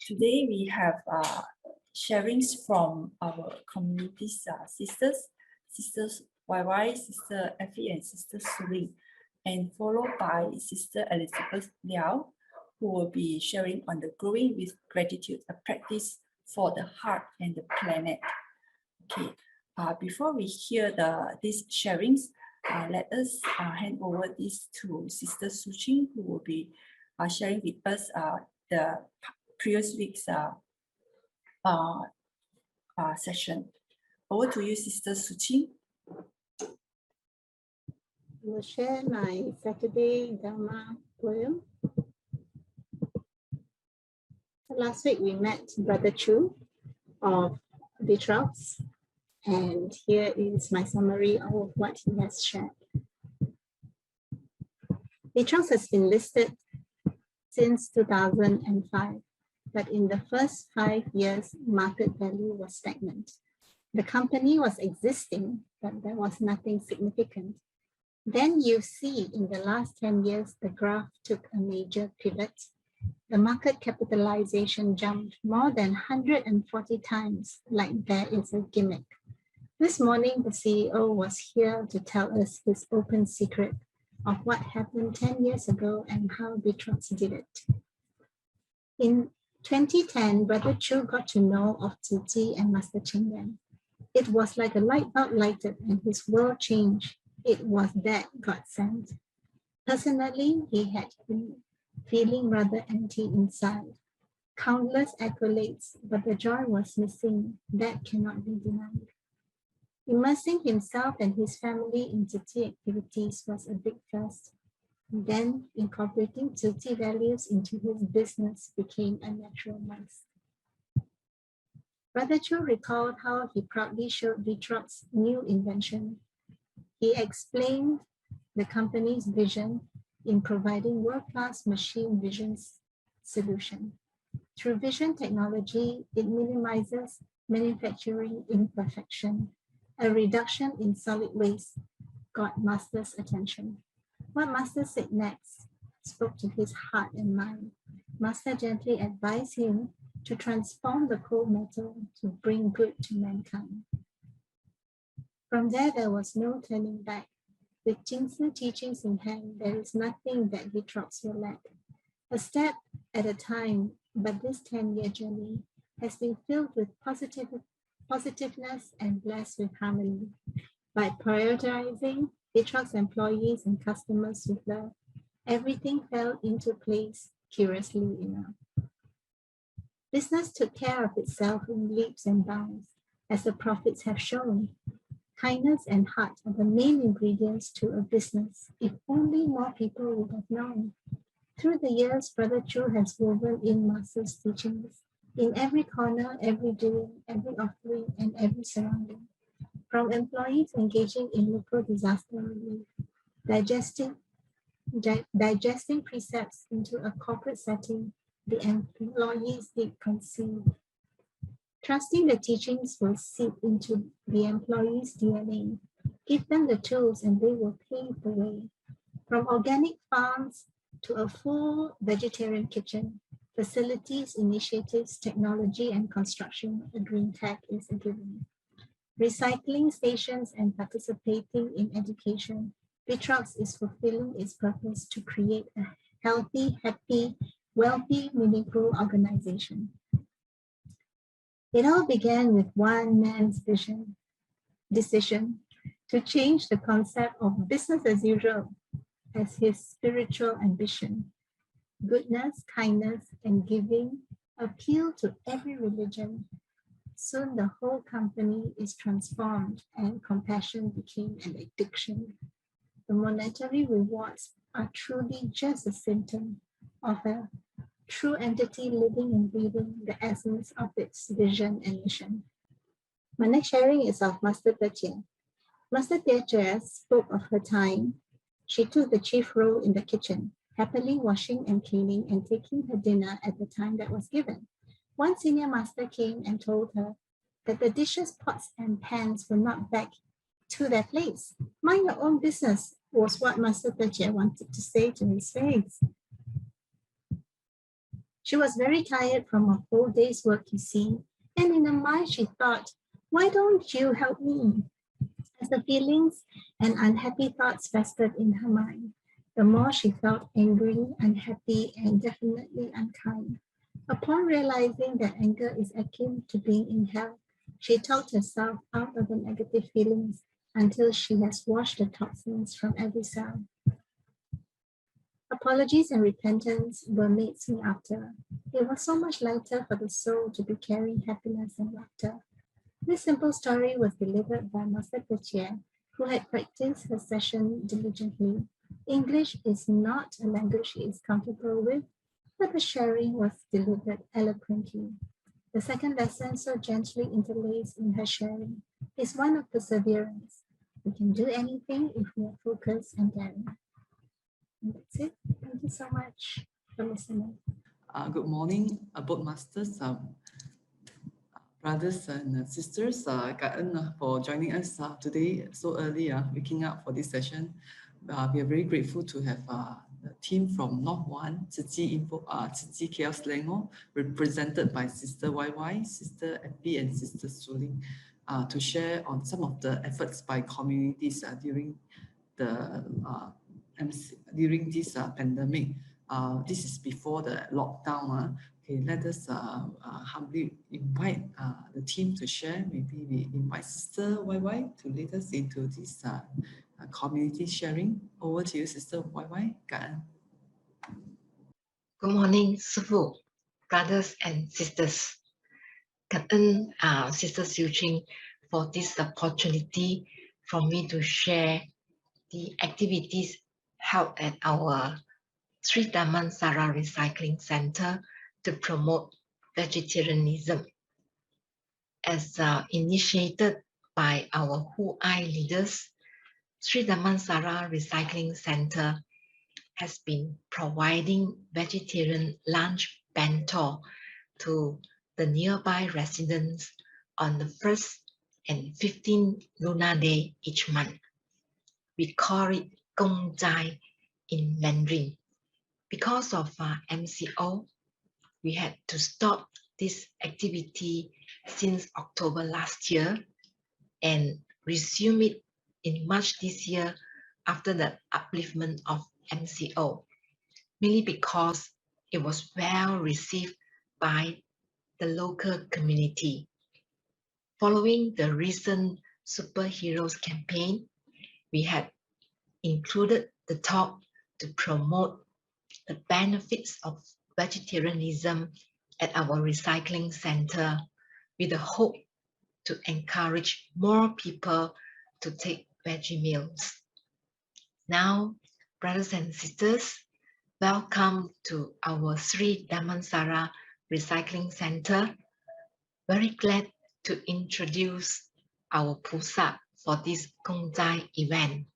Today we have sharings from our community's sisters, SisYY, SisEffie, and SisSuLing, and followed by SisElizebethLiao, who will be sharing on the growing with gratitude, a practice for the heart and the planet. Okay, before we hear these sharings, let us hand over this to Sister Tzu Chi, who will be sharing with us the previous week's session. Over to you, Sister Tzu Chi. I will share my Saturday Dharma poem. Last week we met Brother Chu of Wondrous, and here is my summary of what he has shared. Wondrous has been listed since 2005, but in the first 5 years, market value was stagnant. The company was existing, but there was nothing significant. Then you see in the last 10 years, the graph took a major pivot. The market capitalization jumped more than 140 times, like there is a gimmick. This morning, the CEO was here to tell us his open secret of what happened 10 years ago and how Wondrous did it. In 2010, Brother Chu got to know of Tzu Chi and Master Cheng. It was like a light bulb lighted and his world changed. It was that God sent. Personally, he had been feeling rather empty inside. Countless accolades, but the joy was missing. That cannot be denied. Immersing himself and his family in Tzu Chi activities was a big first. Then, incorporating Tzu Chi values into his business became a natural must. Brother Chu recalled how he proudly showed Wondrous' new invention. He explained the company's vision in providing world-class machine vision solution. Through vision technology, it minimizes manufacturing imperfection. A reduction in solid waste got Master's attention. What Master said next spoke to his heart and mind. Master gently advised him to transform the cold metal to bring good to mankind. From there was no turning back. With Jing's teachings in hand, there is nothing that Wondrous will lack. A step at a time, but this 10-year journey has been filled with positiveness and blessed with harmony. By prioritizing Wondrous employees and customers with love, everything fell into place, curiously enough. Business took care of itself in leaps and bounds, as the prophets have shown. Kindness and heart are the main ingredients to a business, if only more people would have known. Through the years, Brother Chu has woven in Master's teachings in every corner, every doing, every offering, and every surrounding. From employees engaging in local disaster relief, digesting precepts into a corporate setting, the employees did conceive. Trusting the teachings will seep into the employees' DNA. Give them the tools and they will pave the way. From organic farms to a full vegetarian kitchen, facilities, initiatives, technology, and construction, a green tech is a given. Recycling stations and participating in education, Wondrous is fulfilling its purpose to create a healthy, happy, wealthy, meaningful organization. It all began with one man's decision to change the concept of business as usual as his spiritual ambition. Goodness, kindness, and giving appeal to every religion. Soon the whole company is transformed and compassion became an addiction. The monetary rewards are truly just a symptom of a true entity living and breathing the essence of its vision and mission. My next sharing is of Master Tzu Chi. Master Tzu Chi spoke of her time. She took the chief role in the kitchen, happily washing and cleaning and taking her dinner at the time that was given. One senior master came and told her that the dishes, pots, and pans were not back to their place. Mind your own business was what Master Tzu Chi wanted to say to his face. She was very tired from a full day's work, you see, and in her mind she thought, why don't you help me? As the feelings and unhappy thoughts festered in her mind, the more she felt angry, unhappy, and definitely unkind. Upon realizing that anger is akin to being in hell, she talked herself out of the negative feelings until she has washed the toxins from every cell. Apologies and repentance were made soon after. It was so much lighter for the soul to be carrying happiness and laughter. This simple story was delivered by Master Tzu Chi, who had practiced her session diligently. English is not a language she is comfortable with, but the sharing was delivered eloquently. The second lesson, so gently interlaced in her sharing, is one of perseverance. We can do anything if we are focused and daring. And that's it. Thank you so much for listening. Good morning, both masters, brothers and sisters. Kak En for joining us today so early, waking up for this session. We are very grateful to have the team from North One, Tzu Chi KL Selangor, represented by Sister YY, Sister Effie, and Sister SisSuLing, to share on some of the efforts by communities during the during this pandemic. This is before the lockdown. Okay, let us humbly invite the team to share. Maybe we invite Sister YY to lead us into this community sharing. Over to you, Sister YY. Good morning, Sifu, brothers and sisters.感恩Sister Tzu Chi for this opportunity for me to share the activities held at our Seri Damansara Recycling Centre to promote vegetarianism. As initiated by our Hualien leaders, Seri Damansara Recycling Centre has been providing vegetarian lunch bento to the nearby residents on the 1st and 15th lunar day each month. We call it Gong Zai in Mandarin. Because of MCO, we had to stop this activity since October last year and resume it in March this year after the upliftment of MCO, mainly because it was well received by the local community. Following the recent Superheroes campaign, we had included the talk to promote the benefits of vegetarianism at our recycling center with the hope to encourage more people to take veggie meals. Now, brothers and sisters, welcome to our Seri Damansara Recycling Centre. Very glad to introduce our Pusa for this Gong Zai event.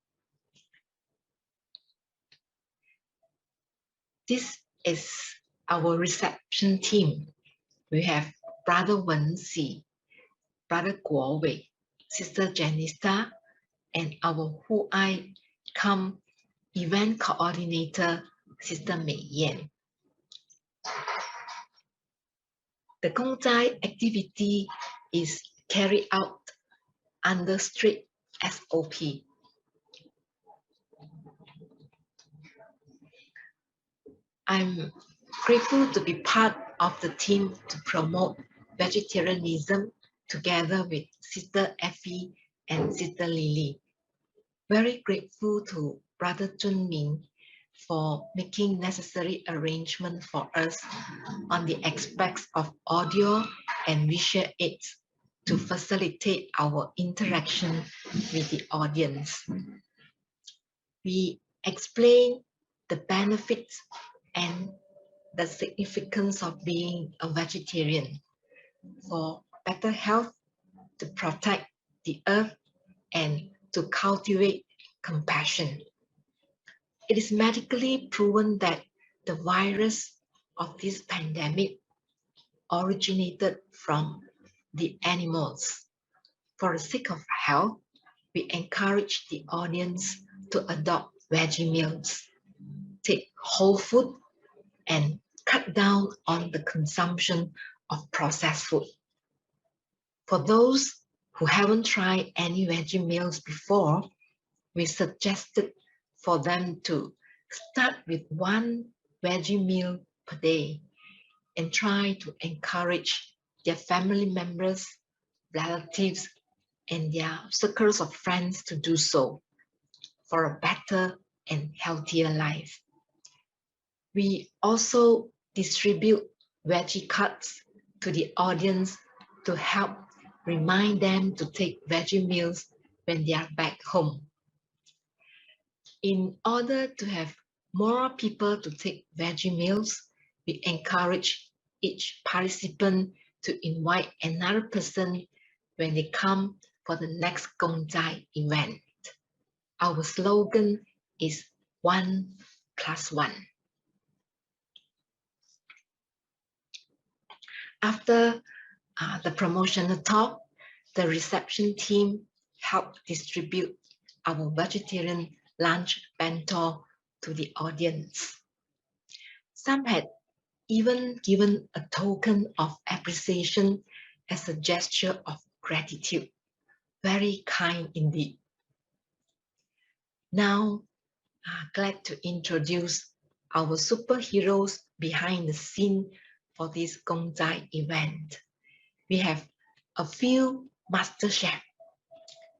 This is our reception team. We have Brother Wen Si, Brother Guo Wei, Sister Janista, and our Huai Come event coordinator, Sister Mei Yan. The Gong Zai activity is carried out under strict SOP. I'm grateful to be part of the team to promote vegetarianism together with Sister Effie and Sister Lily. Very grateful to Brother Chun Min for making necessary arrangements for us on the aspects of audio and visual aids to facilitate our interaction with the audience. We explain the benefits and the significance of being a vegetarian for better health, to protect the earth, and to cultivate compassion. It is medically proven that the virus of this pandemic originated from the animals. For the sake of health, we encourage the audience to adopt veggie meals, take whole food, and cut down on the consumption of processed food. For those who haven't tried any veggie meals before, we suggested for them to start with one veggie meal per day and try to encourage their family members, relatives, and their circles of friends to do so for a better and healthier life. We also distribute veggie cards to the audience to help remind them to take veggie meals when they are back home. In order to have more people to take veggie meals, we encourage each participant to invite another person when they come for the next Gongzai event. Our slogan is 1+1. After the promotional talk, the reception team helped distribute our vegetarian lunch bento to the audience. Some had even given a token of appreciation as a gesture of gratitude. Very kind indeed. Now, glad to introduce our superheroes behind the scene for this Gongzai event. We have a few master chefs.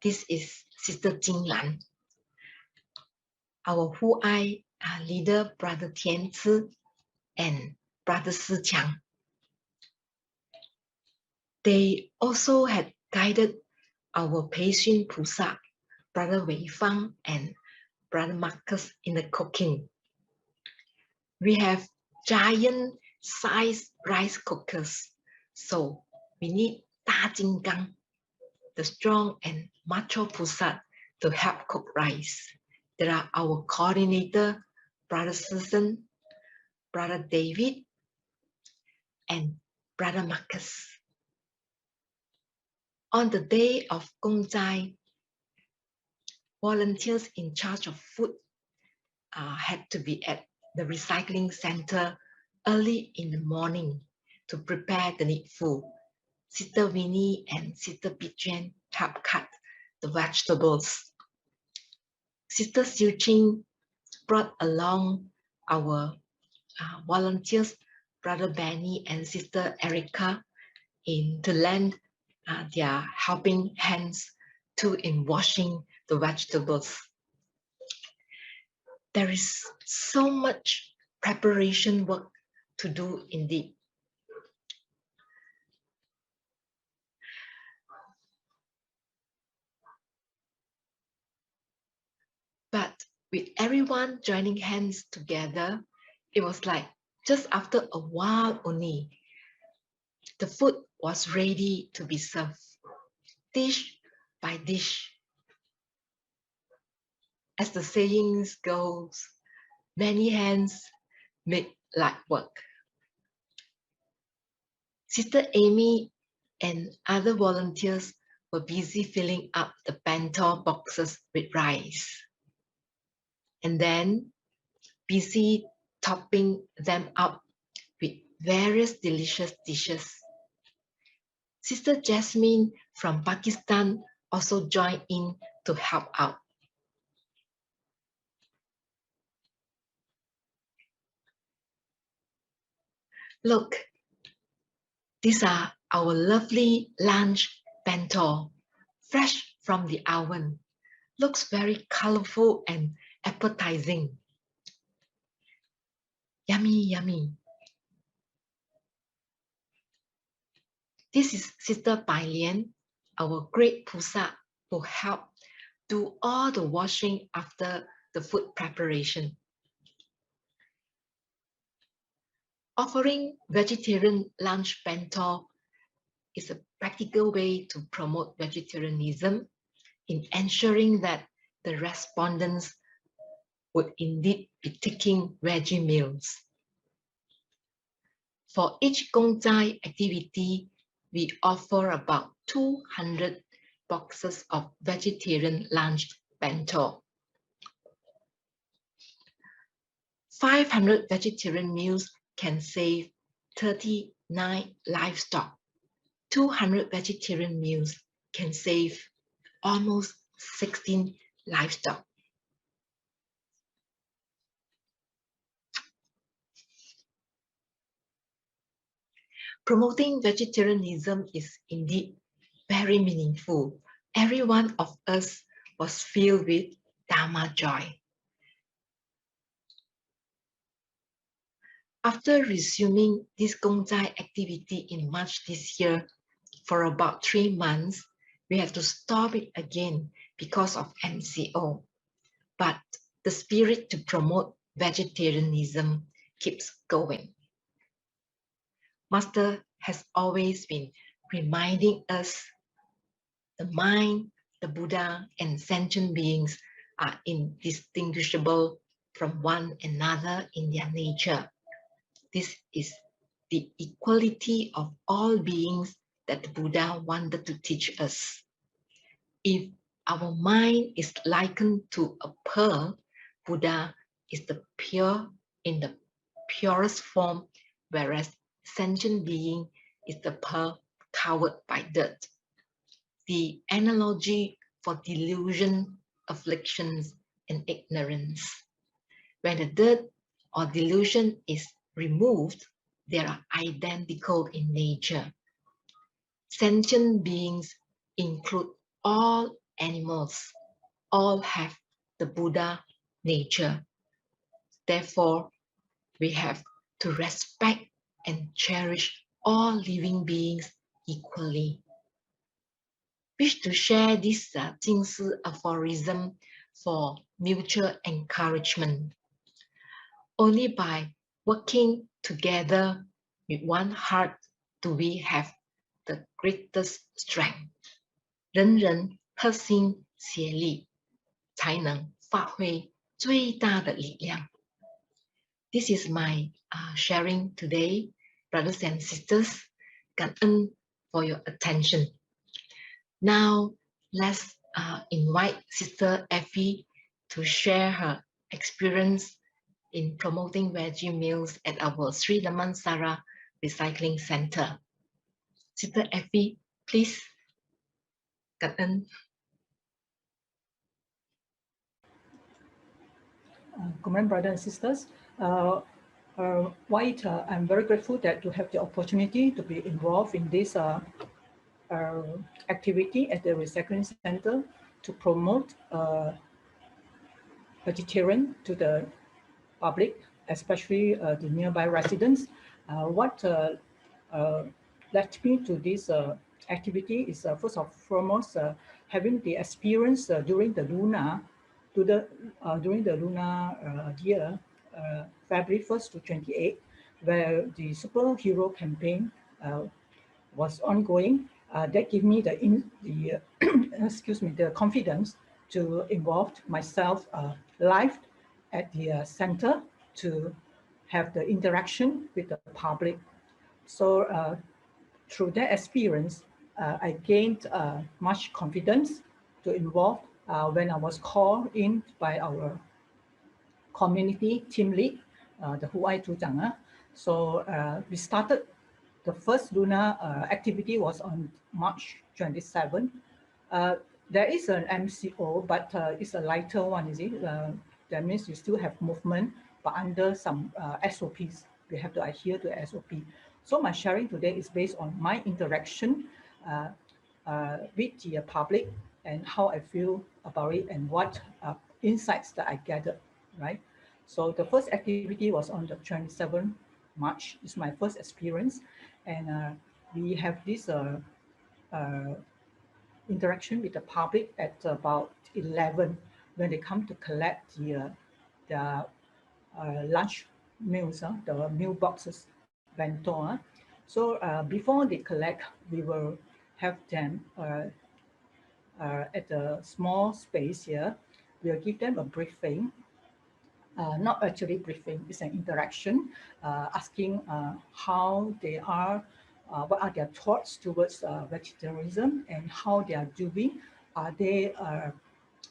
This is Sister Jing Lan, our Hualien leader, Brother Tian Tzu, and Brother Si Qiang. They also had guided our patient Pusa, Brother Wei Fang and Brother Marcus in the cooking. We have giant size rice cookers, so we need Da Jing Gang, the strong and macho Pusa, to help cook rice. There are our coordinator, Brother Susan, Brother David, and Brother Marcus. On the day of Gongzai, volunteers in charge of food had to be at the recycling center early in the morning to prepare the needful. Sister Winnie and Sister Pichuan helped cut the vegetables. Sister Suching brought along our volunteers, Brother Benny and Sister Erica, to lend their helping hands too in washing the vegetables. There is so much preparation work to do indeed. But with everyone joining hands together, it was like just after a while only, the food was ready to be served, dish by dish. As the sayings goes, many hands make light work. Sister Amy and other volunteers were busy filling up the bento boxes with rice, and then busy topping them up with various delicious dishes. Sister Jasmine from Pakistan also joined in to help out. Look, these are our lovely lunch bento, fresh from the oven. Looks very colorful and appetizing. Yummy, yummy. This is Sister Hualien, our great Pusa, who helped do all the washing after the food preparation. Offering vegetarian lunch bento is a practical way to promote vegetarianism in ensuring that the respondents would indeed be taking veggie meals. For each Gongzai activity, we offer about 200 boxes of vegetarian lunch bento. 500 vegetarian meals can save 39 livestock. 200 vegetarian meals can save almost 16 livestock. Promoting vegetarianism is indeed very meaningful. Every one of us was filled with Dharma joy. After resuming this Gongzai activity in March this year, for about 3 months, we had to stop it again because of MCO. But the spirit to promote vegetarianism keeps going. Master has always been reminding us the mind, the Buddha, and sentient beings are indistinguishable from one another in their nature. This is the equality of all beings that the Buddha wanted to teach us. If our mind is likened to a pearl, Buddha is the pure in the purest form, whereas sentient being is the pearl covered by dirt. The analogy for delusion, afflictions, and ignorance. When the dirt or delusion is removed, they are identical in nature. Sentient beings include all animals, all have the Buddha nature. Therefore, we have to respect and cherish all living beings equally. Wish to share this Jing aphorism for mutual encouragement. Only by working together with one heart do we have the greatest strength. 人人合心协力，才能发挥最大的力量。This is my sharing today, brothers and sisters. 感恩 for your attention. Now, let's invite Sister Effie to share her experience in promoting veggie meals at our Seri Damansara Recycling Centre. Sister Effie, please. 感恩。Good morning, brothers and sisters. I'm very grateful that to have the opportunity to be involved in this activity at the Recycling Centre to promote vegetarian to the public, especially the nearby residents. What led me to this activity is first and foremost having the experience during the lunar year, February 1st to 28th, where the superhero campaign was ongoing. That gave me the excuse me, the confidence to involve myself live at the center to have the interaction with the public. So through that experience, I gained much confidence to involve when I was called in by our community team lead, the Hualien. So we started the first lunar activity was on March 27. There is an MCO, but it's a lighter one, is it? That means you still have movement, but under some SOPs. We have to adhere to SOP. So my sharing today is based on my interaction with the public and how I feel about it and what insights that I gathered, right? So the first activity was on the 27th March. It's my first experience. And we have this interaction with the public at about 11 when they come to collect the lunch meals, the meal boxes, bento. So before they collect, we will have them at a small space here. We'll give them a briefing. Not actually briefing, it's an interaction, asking how they are, what are their thoughts towards vegetarianism and how they are doing. Are they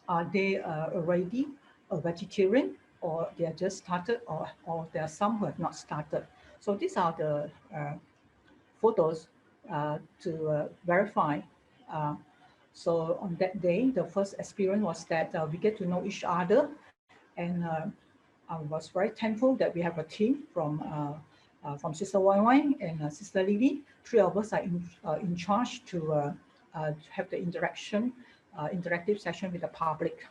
already a vegetarian, or they are just started, or there are some who have not started. So these are the photos to verify. So on that day, the first experience was that we get to know each other, and I was very thankful that we have a team from SisYY and Sister Lily. Three of us are in charge to have the interactive session with the public.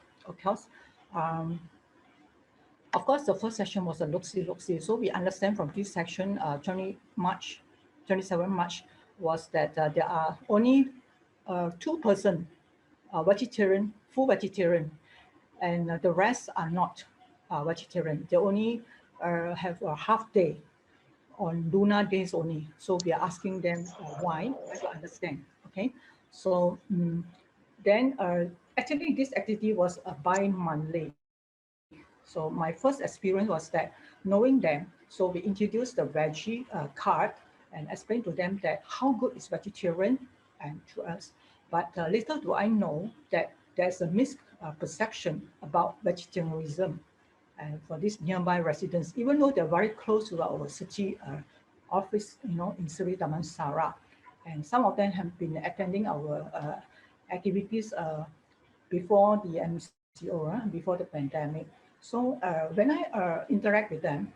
Of course, the first session was a look-see. So we understand from this section, 27 March, was that there are only 2% vegetarian, full vegetarian, and the rest are not vegetarian. They only have a half day on lunar days only. So we are asking them why to understand. Okay, so then actually this activity was bi-monthly. So my first experience was that knowing them, so we introduced the veggie card and explained to them that how good is vegetarian and to us. But little do I know that there's a misperception about vegetarianism and for these nearby residents, even though they're very close to our city office, in Seri Damansara. And some of them have been attending our activities before the MCO, before the pandemic. So when I interact with them,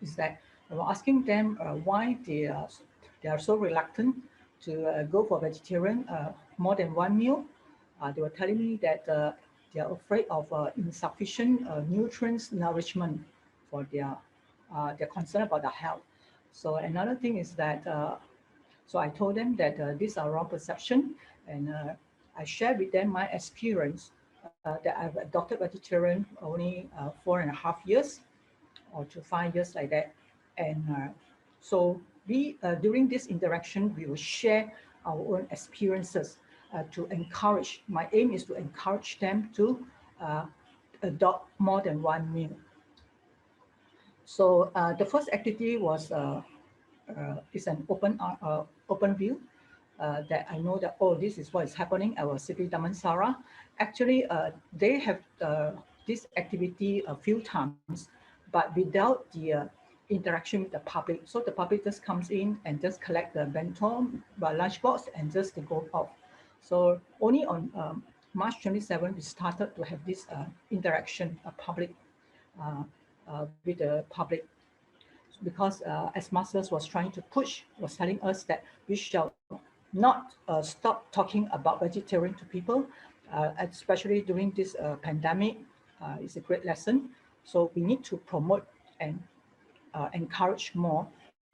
is that I was asking them why they are so reluctant to go for vegetarian more than one meal. They were telling me that they are afraid of insufficient nutrients nourishment for they're concerned about the health. So another thing is that so I told them that these are wrong perception, and I shared with them my experience that I've adopted vegetarian only 4.5 years or to 5 years like that. And so we, during this interaction, we will share our own experiences to encourage. My aim is to encourage them to adopt more than one meal. So the first activity was is an open view that I know that, oh, this is what is happening at our Seri Damansara. Actually, they have this activity a few times, but without the interaction with the public. So the public just comes in and just collect the bento, lunchbox, and just to go off. So only on March 27, we started to have this interaction, public with the public, because as masters was trying to push, was telling us that we shall not stop talking about vegetarian to people, especially during this pandemic. It's a great lesson. So we need to promote and encourage more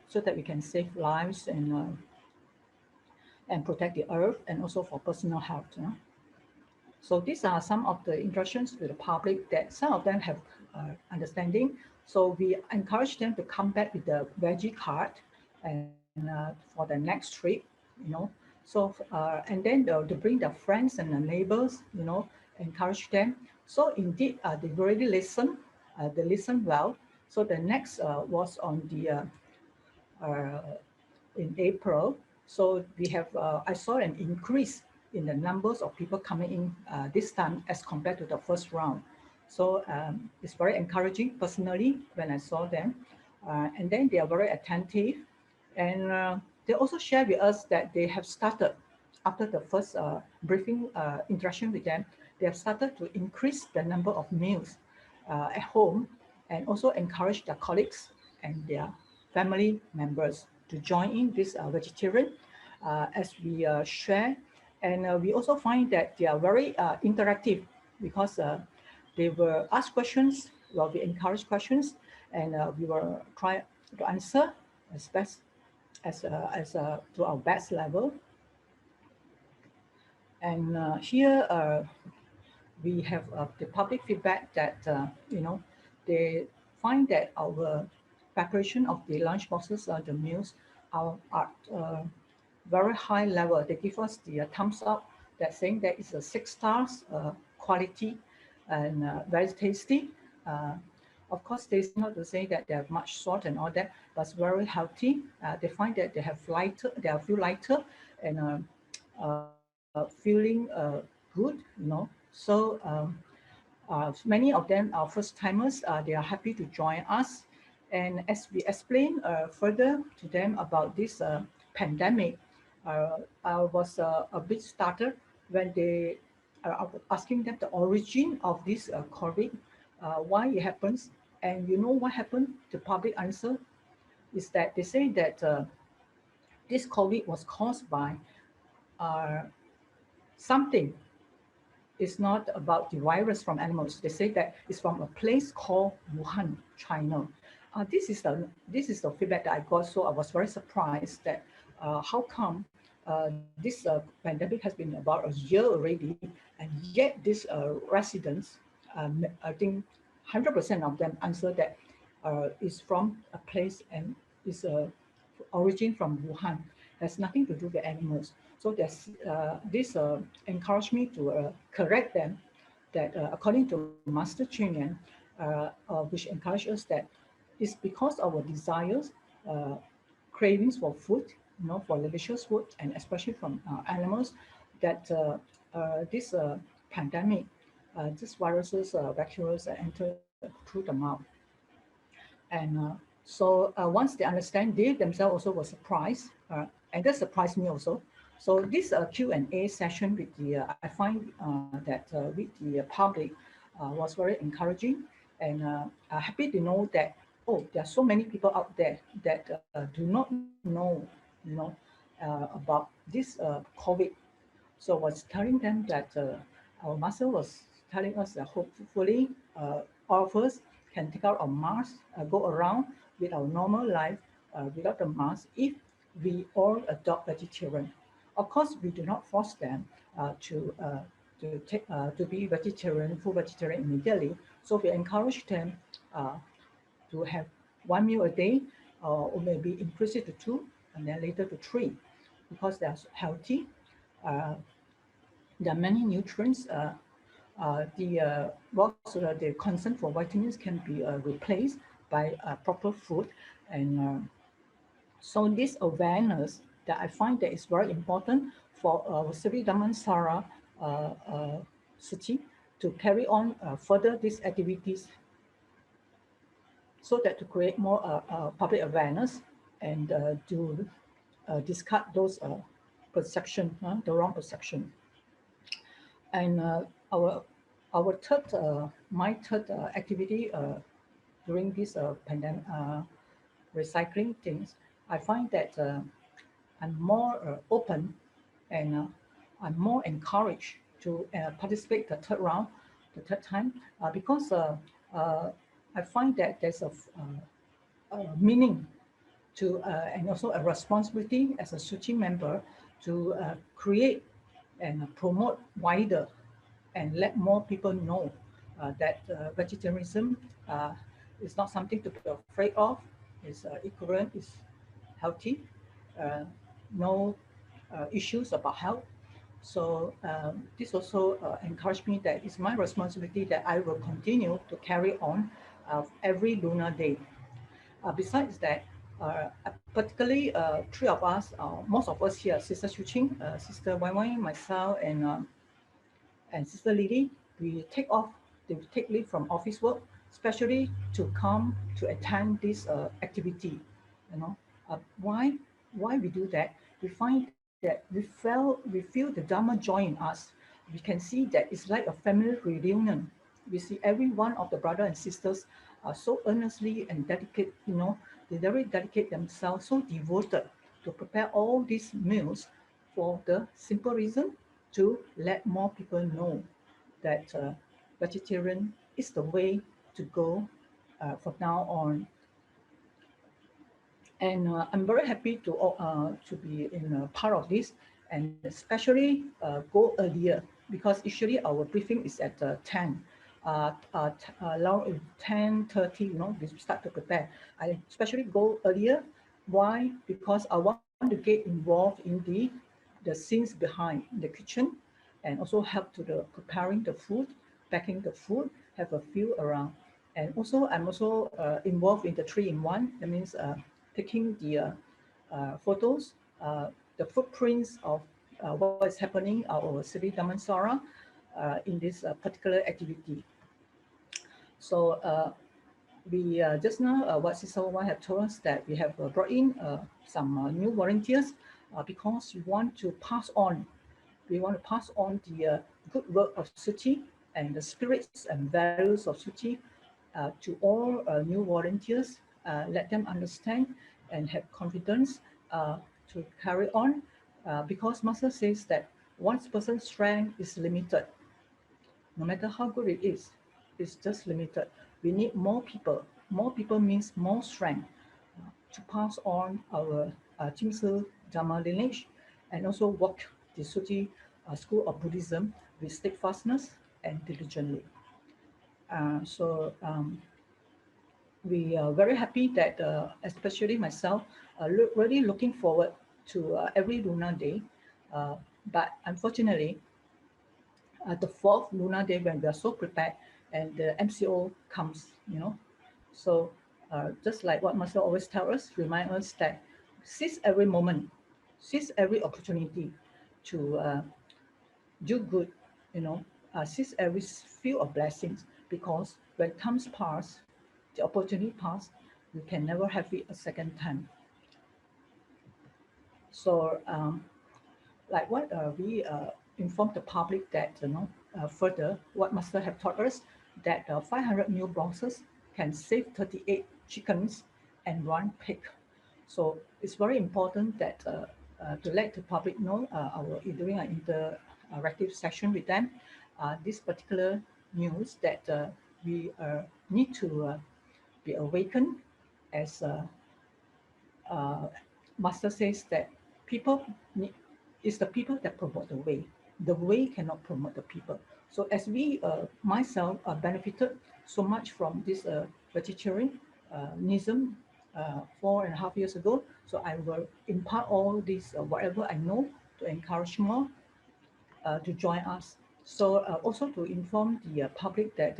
so that we can save lives and protect the earth, and also for personal health. So these are some of the interactions with the public that some of them have understanding. So we encourage them to come back with the veggie card and for the next trip, So and then to bring their friends and the neighbors, encourage them. So indeed, they already listen. They listen well. So the next was on the in April. So we have I saw an increase in the numbers of people coming in this time as compared to the first round. So it's very encouraging personally when I saw them. And then they are very attentive. And they also share with us that they have started, after the first briefing interaction with them, they have started to increase the number of meals at home, and also encourage their colleagues and their family members to join in this vegetarian as we share. And we also find that they are very interactive, because they will ask questions, well, we encourage questions, and we will try to answer as best as to our best level. And here we have the public feedback that they find that our preparation of the lunch boxes, the meals, are very high level. They give us the thumbs up, that saying that it's a 6 stars quality and very tasty. Of course, tasty not to say that they have much salt and all that, but it's very healthy. They find that they have lighter, they feel lighter and feeling good, So many of them are first timers. They are happy to join us, And as we explain further to them about this pandemic, I was a bit startled when they are asking them the origin of this COVID, why it happens. And you know what happened? The public answer is that they say that this COVID was caused by something. It's not about the virus from animals. They say that it's from a place called Wuhan, China. This is the feedback that I got. So I was very surprised that how come this pandemic has been about a year already, and yet these residents, I think 100% of them answer that is from a place and is origin from Wuhan. Has nothing to do with animals. So this encouraged me to correct them that according to Master Cheng, which encourages us that it's because our desires, cravings for food, for delicious food, and especially from animals, that this pandemic, these viruses, bacteria enter through the mouth. And so once they understand, they themselves also were surprised, and that surprised me also. So this Q&A session with the, I find that with the public was very encouraging, and happy to know that, oh, there are so many people out there that do not know, about this COVID. So I was telling them that our master was telling us that hopefully all of us can take out our mask, go around with our normal life without the mask if we all adopt vegetarian. Of course, we do not force them to be vegetarian, full vegetarian immediately. So we encourage them to have one meal a day, or maybe increase it to 2, and then later to 3, because they are healthy. There are many nutrients. The concern for vitamins can be replaced by proper food, and so this awareness that I find that is very important for Seri Damansara Tzu Chi to carry on further these activities, so that to create more public awareness and to discard those perception, the wrong perception. And our third, my third activity during this pandemic recycling things, I find that I'm more open, and I'm more encouraged to participate the third round, the third time, because I find that there's a meaning to, and also a responsibility as a Tzu Chi member to create and promote wider and let more people know that vegetarianism is not something to be afraid of. It's equivalent, it's healthy, no issues about health. So this also encouraged me that it's my responsibility that I will continue to carry on every lunar day. Besides that, particularly 3 of us, most of us here, Sister Cheng, Sister SisYY, myself, and Sister Lily, we take leave from office work, especially to come to attend this activity. Why we do that? We find that we feel the Dharma joy in us. We can see that it's like a family reunion. We see every one of the brother and sisters so earnestly and dedicate, they very dedicate themselves, so devoted to prepare all these meals for the simple reason to let more people know that vegetarian is the way to go from now on. And I'm very happy to be in a part of this, and especially go earlier, because usually our briefing is at 10. Around 10:30, we start to prepare. I especially go earlier. Why? Because I want to get involved in the scenes behind the kitchen, and also help to the preparing the food, packing the food, have a feel around. And also I'm also involved in the 3-in-1. That means taking the photos, the footprints of what is happening our Seri Damansara in this particular activity. So we just now what SisYY have told us that we have brought in some new volunteers because we want to pass on. We want to pass on the good work of Tzu Chi and the spirits and values of Tzu Chi to all new volunteers. Let them understand and have confidence to carry on because Master says that one person's strength is limited. No matter how good it is, it's just limited. We need more people. More people means more strength to pass on our Jing Dharma lineage and also work the Tzu Chi school of Buddhism with steadfastness and diligently. We are very happy that, especially myself, really looking forward to every lunar day. But unfortunately, the fourth lunar day when we are so prepared and the MCO comes, So just like what Master always tells us, remind us that seize every moment, seize every opportunity to do good, seize every field of blessings, because when times pass, the opportunity pass, you can never have it a second time. So like what we informed the public that, further, what Master have taught us, that 500 meal boxes can save 38 chickens and 1 pig. So it's very important that to let the public know during our interactive session with them, this particular news that we need to be awakened as Master says that people need, it's the people that promote the way. The way cannot promote the people. So as we, myself, benefited so much from this vegetarianism 4.5 years ago, so I will impart all this, whatever I know, to encourage more to join us. So also to inform the public that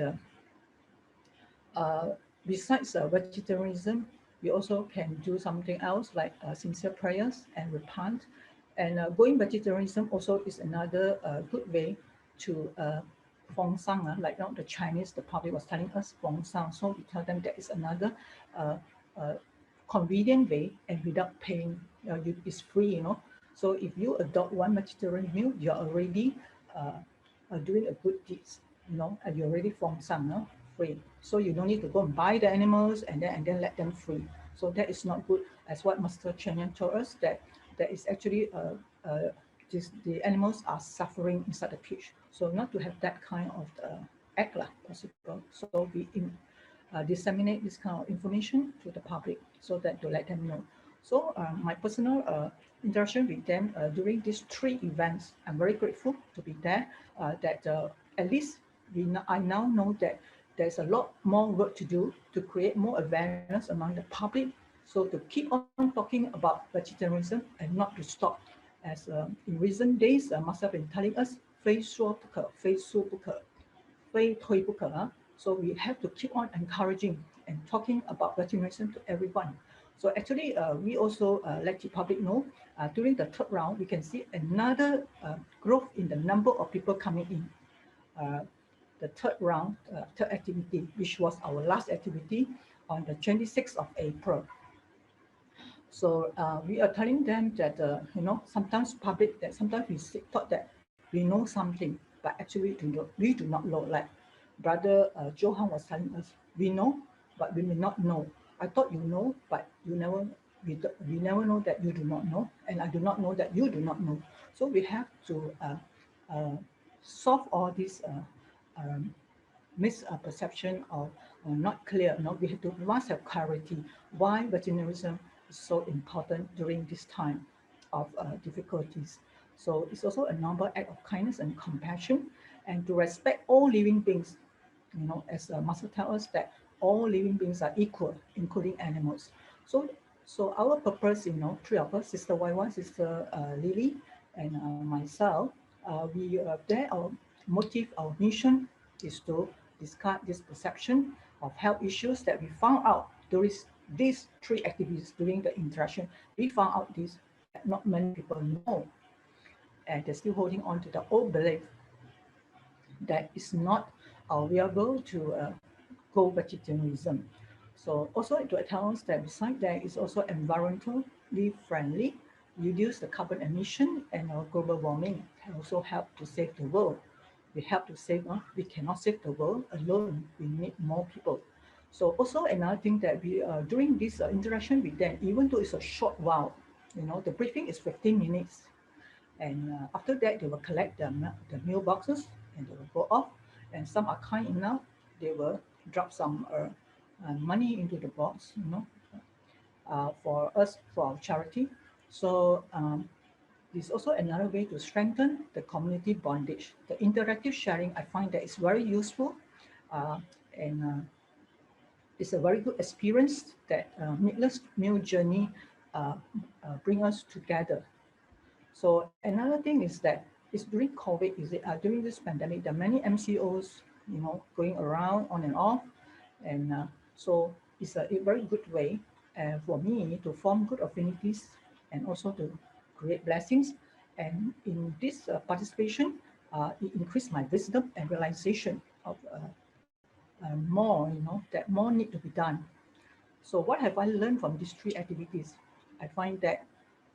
besides vegetarianism, we also can do something else like sincere prayers and repent. And going vegetarianism also is another good way to feng sang, like now the Chinese, the public was telling us feng sang. So we tell them that is another convenient way and without paying, it's free, So if you adopt one vegetarian meal, you're already doing a good deeds, and you already feng sang, free. So you don't need to go and buy the animals and then let them free. So that is not good, as what Master Cheng told us, that there is actually the animals are suffering inside the cage. So not to have that kind of act possible. So we disseminate this kind of information to the public so that to let them know. So my personal interaction with them during these 3 events, I'm very grateful to be there. That at least I now know that there's a lot more work to do to create more awareness among the public. So to keep on talking about vegetarianism and not to stop. As in recent days, Master have been telling us, 非说不可，非说不可，非推不可. So we have to keep on encouraging and talking about vegetarianism to everyone. So actually, we also let the public know during the 3rd round, we can see another growth in the number of people coming in. The 3rd round, 3rd activity, which was our last activity on the 26th of April. So we are telling them that, sometimes public, that sometimes we thought that we know something, but actually we do not know. Like Brother Johan was telling us, we know, but we may not know. I thought you know, but we never know that you do not know, and I do not know that you do not know. So we have to solve all these misperception or not clear. We must have clarity why vegetarianism is so important during this time of difficulties. So it's also a noble act of kindness and compassion, and to respect all living beings. As Master tells us that all living beings are equal, including animals. So our purpose, 3 of us, Sister YY, Sister Lily, and myself, our motive, our mission is to discard this perception of health issues that we found out during these 3 activities during the interaction. We found out this that not many people know, and they're still holding on to the old belief that it's not viable to go vegetarianism. So also to tell us that beside that is also environmentally friendly, reduce the carbon emission and global warming, can also help to save the world. We help to save, we cannot save the world alone, we need more people. So also another thing that we, during this interaction with them, even though it's a short while, the briefing is 15 minutes. And after that, they will collect the mailboxes and they will go off. And some are kind enough, they will drop some money into the box, for us, for our charity. So this is also another way to strengthen the community bondage. The interactive sharing, I find that is very useful, and it's a very good experience that needless meal journey bring us together. So another thing is that it's during COVID, during this pandemic, there are many MCOs, going around on and off, and so it's a very good way for me to form good affinities and also to create blessings. And in this participation, it increased my wisdom and realization of more, that more need to be done. So what have I learned from these three activities? I find that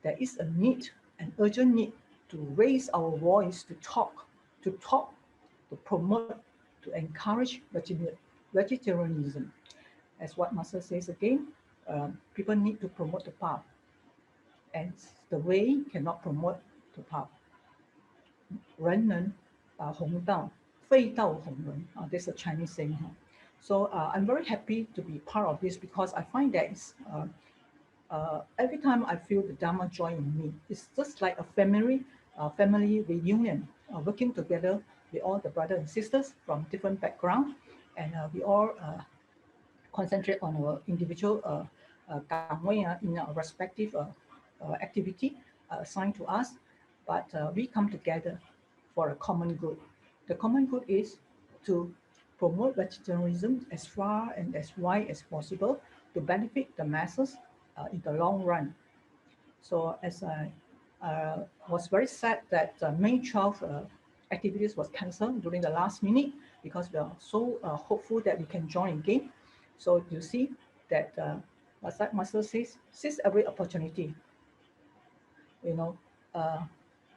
there is a need, an urgent need to raise our voice, to talk, to promote, to encourage vegetarianism. As what Master says again, people need to promote the path, and the way cannot promote the path. 人能把红道废道红人 this is a Chinese saying. So I'm very happy to be part of this because I find that every time I feel the Dharma joy in me, it's just like a family reunion, working together with all the brothers and sisters from different backgrounds, and we all concentrate on our individual in our respective activity assigned to us, but we come together for a common good. The common good is to promote vegetarianism as far and as wide as possible to benefit the masses in the long run. So as I was very sad that May 12 activities was cancelled during the last minute because we are so hopeful that we can join again. So you see that like Master says, seize every opportunity.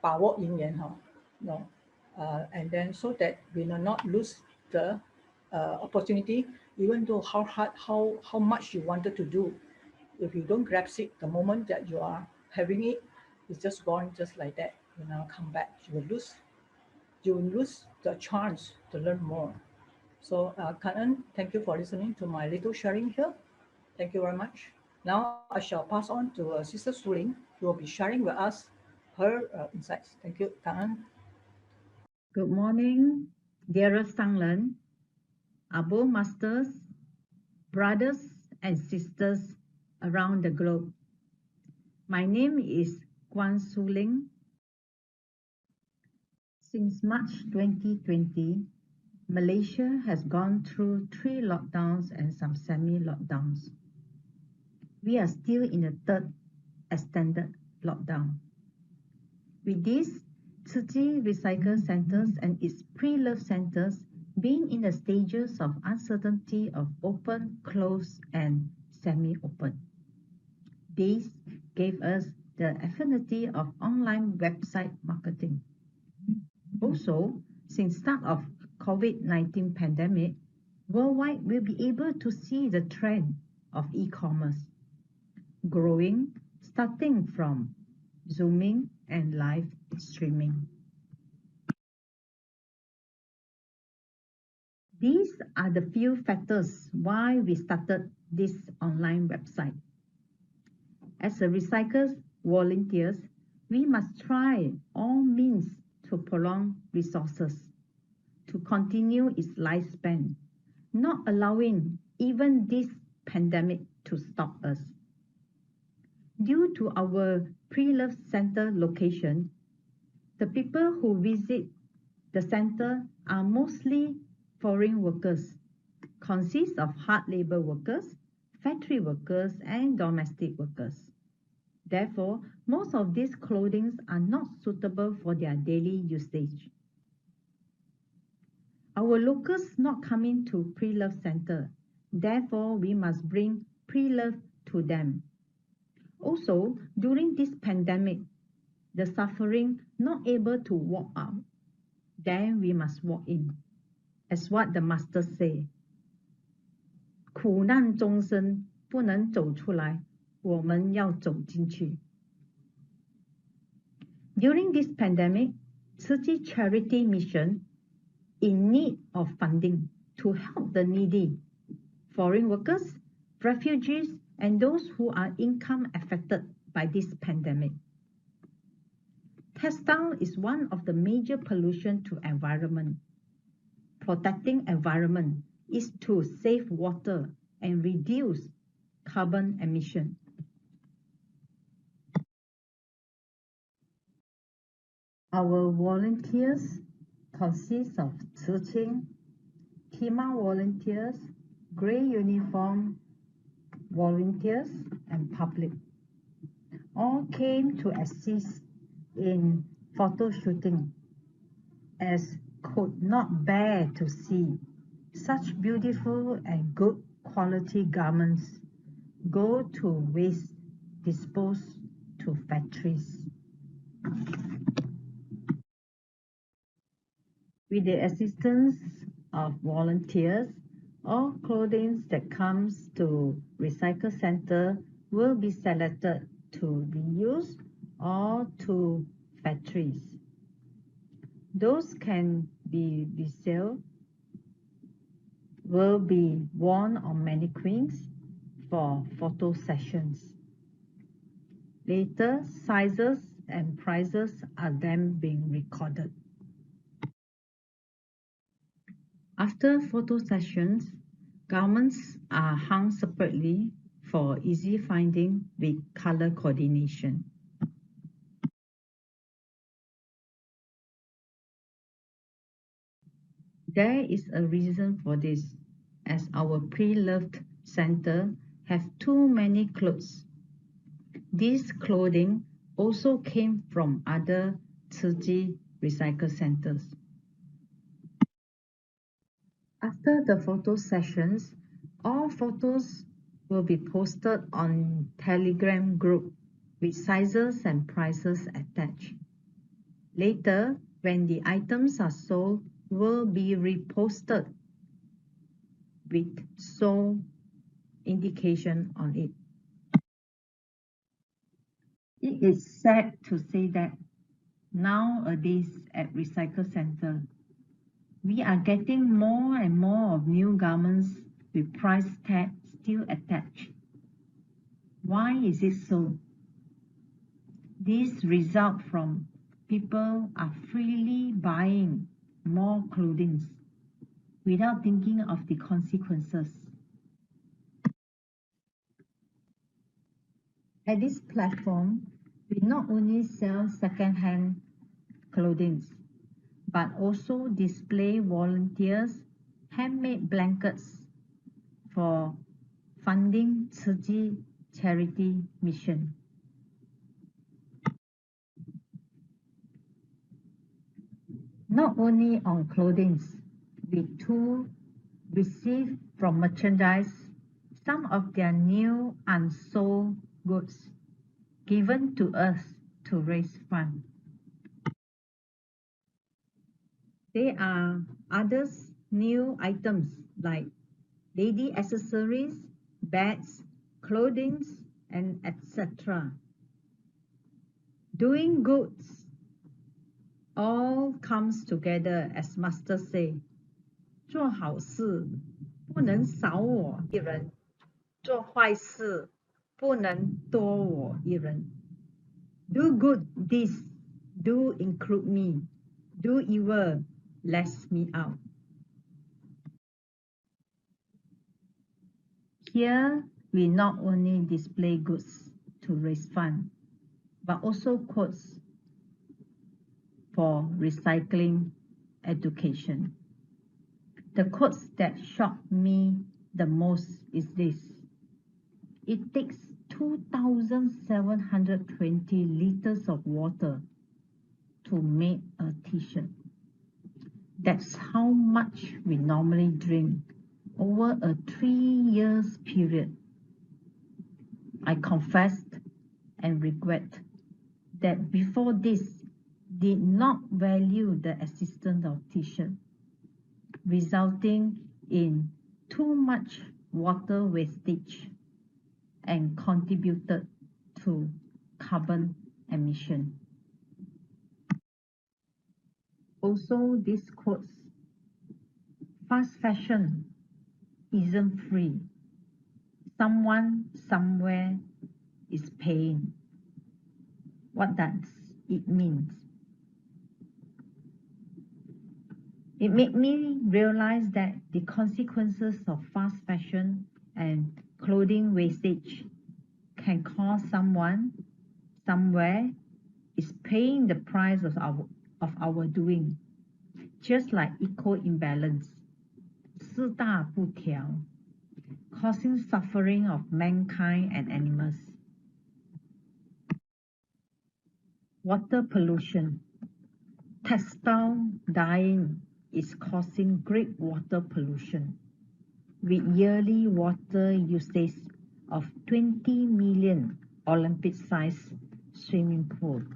把握因缘 and then so that we will not lose the opportunity, even though how hard, how much you wanted to do. If you don't grasp it, the moment that you are having it, it's just gone just like that. You now come back, you will lose the chance to learn more. So Kanan, thank you for listening to my little sharing here. Thank you very much. Now I shall pass on to Sister SisSuLing, who will be sharing with us her insights. Thank you, Kanan. Good morning, dearest Sanglen, Abo Masters, brothers and sisters around the globe. My name is SisSuLing. Since March 2020, Malaysia has gone through 3 lockdowns and some semi-lockdowns. We are still in the 3rd extended lockdown. With this, Tzu Chi Recycling Centres and its pre-love centres being in the stages of uncertainty of open, closed and semi-open. This gave us the affinity of online website marketing. Also, since start of COVID-19 pandemic, worldwide will be able to see the trend of e-commerce growing, starting from Zooming and live streaming. These are the few factors why we started this online website. As a recyclers volunteers, we must try all means to prolong resources, to continue its lifespan, not allowing even this pandemic to stop us. Due to our pre-love center location, the people who visit the center are mostly foreign workers, consist of hard labor workers, factory workers, and domestic workers. Therefore, most of these clothing are not suitable for their daily usage. Our locals not coming to pre-love center Therefore, we must bring pre-love to them. Also, during this pandemic, the suffering not able to walk out, then we must walk in. As what the master say, 苦难众生不能走出来，我们要走进去。During this pandemic, Tzu Chi charity mission in need of funding to help the needy, foreign workers, refugees, and those who are income affected by this pandemic. Textile is one of the major pollution to environment. Protecting environment is to save water and reduce carbon emission. Our volunteers consist of Tzu Chi, Kima volunteers, grey uniform volunteers, and public. All came to assist in photo shooting, as could not bear to see such beautiful and good quality garments go to waste disposed to factories. With the assistance of volunteers, all clothing that comes to Recycle Centre will be selected to be used or to factories. Those can be resale, will be worn on mannequins for photo sessions. Later, sizes and prices are then being recorded. After photo sessions, garments are hung separately for easy finding with color coordination. There is a reason for this, as our pre-loved center have too many clothes. This clothing also came from other Tzu Chi recycle centers. After the photo sessions, all photos will be posted on Telegram group with sizes and prices attached. Later, when the items are sold, will be reposted with sold indication on it. It is sad to say that nowadays at Recycle Centre, we are getting more and more of new garments with price tag still attached. Why is it so? This results from people are freely buying more clothing without thinking of the consequences. At this platform, we not only sell second-hand clothing, but also display volunteers' handmade blankets for funding Tzu Chi charity mission. Not only on clothing, we too receive from merchandise some of their new unsold goods given to us to raise funds. There are others new items like lady accessories, bags, clothing, and etc. Doing goods all comes together, as Master say, 做好事不能少我一人，做坏事不能多我一人。Do good deeds, do include me. Do evil, lets me out. Here, we not only display goods to raise funds, but also quotes for recycling education. The quotes that shocked me the most is this. It takes 2,720 liters of water to make a t-shirt. That's how much we normally drink over a 3 years period. I confessed and regret that before this did not value the assistance of teacher, resulting in too much water wastage and contributed to carbon emission. Also, this quotes, fast fashion isn't free. Someone somewhere is paying. What does it mean? It made me realize that the consequences of fast fashion and clothing wastage can cause someone somewhere is paying the price of our doing, just like eco-imbalance, 四大不调, causing suffering of mankind and animals. Water pollution. Textile dyeing is causing great water pollution, with yearly water usage of 20 million Olympic-sized swimming pools.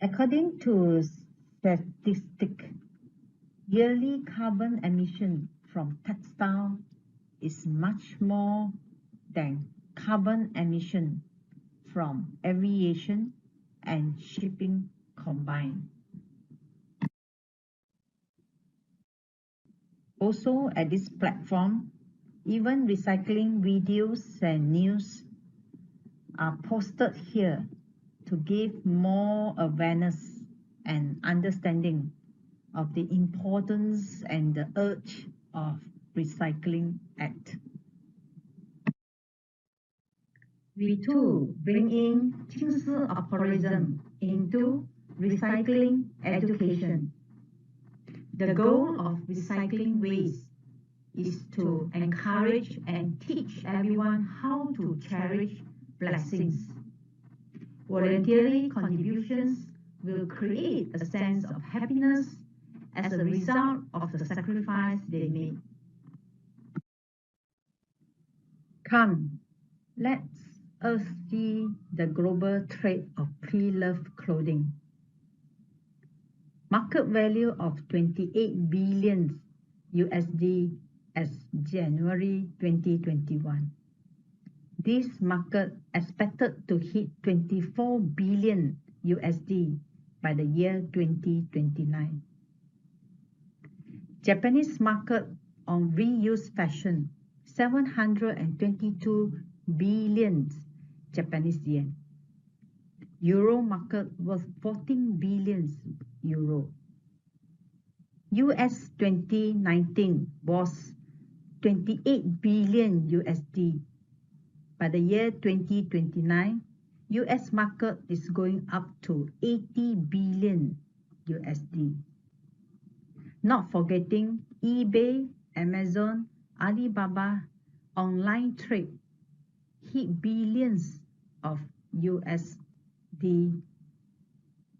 According to statistics, yearly carbon emission from textile is much more than carbon emission from aviation and shipping combined. Also, at this platform, even recycling videos and news are posted here to give more awareness and understanding of the importance and the urge of Recycling Act. We too bring in Qingsi aphorism into recycling education. The goal of recycling waste is to encourage and teach everyone how to cherish blessings. Voluntary contributions will create a sense of happiness as a result of the sacrifice they made. Come, let's us see the global trade of pre-loved clothing. Market value of 28 billion USD as January 2021. This market expected to hit 24 billion USD by the year 2029. Japanese market on reused fashion, 722 billion Japanese yen. Euro market worth 14 billion euro. US 2019 was 28 billion USD. By the year 2029, US market is going up to 80 billion USD. Not forgetting eBay, Amazon, Alibaba, online trade hit billions of USD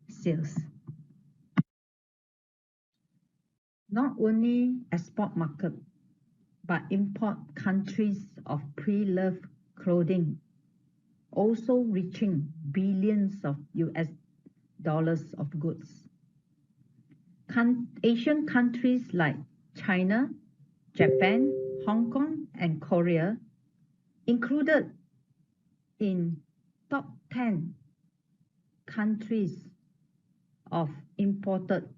sales. Not only export market, but import countries of pre-loved clothing, also reaching billions of US dollars of goods. Asian countries like China, Japan, Hong Kong, and Korea included in top 10 countries of imported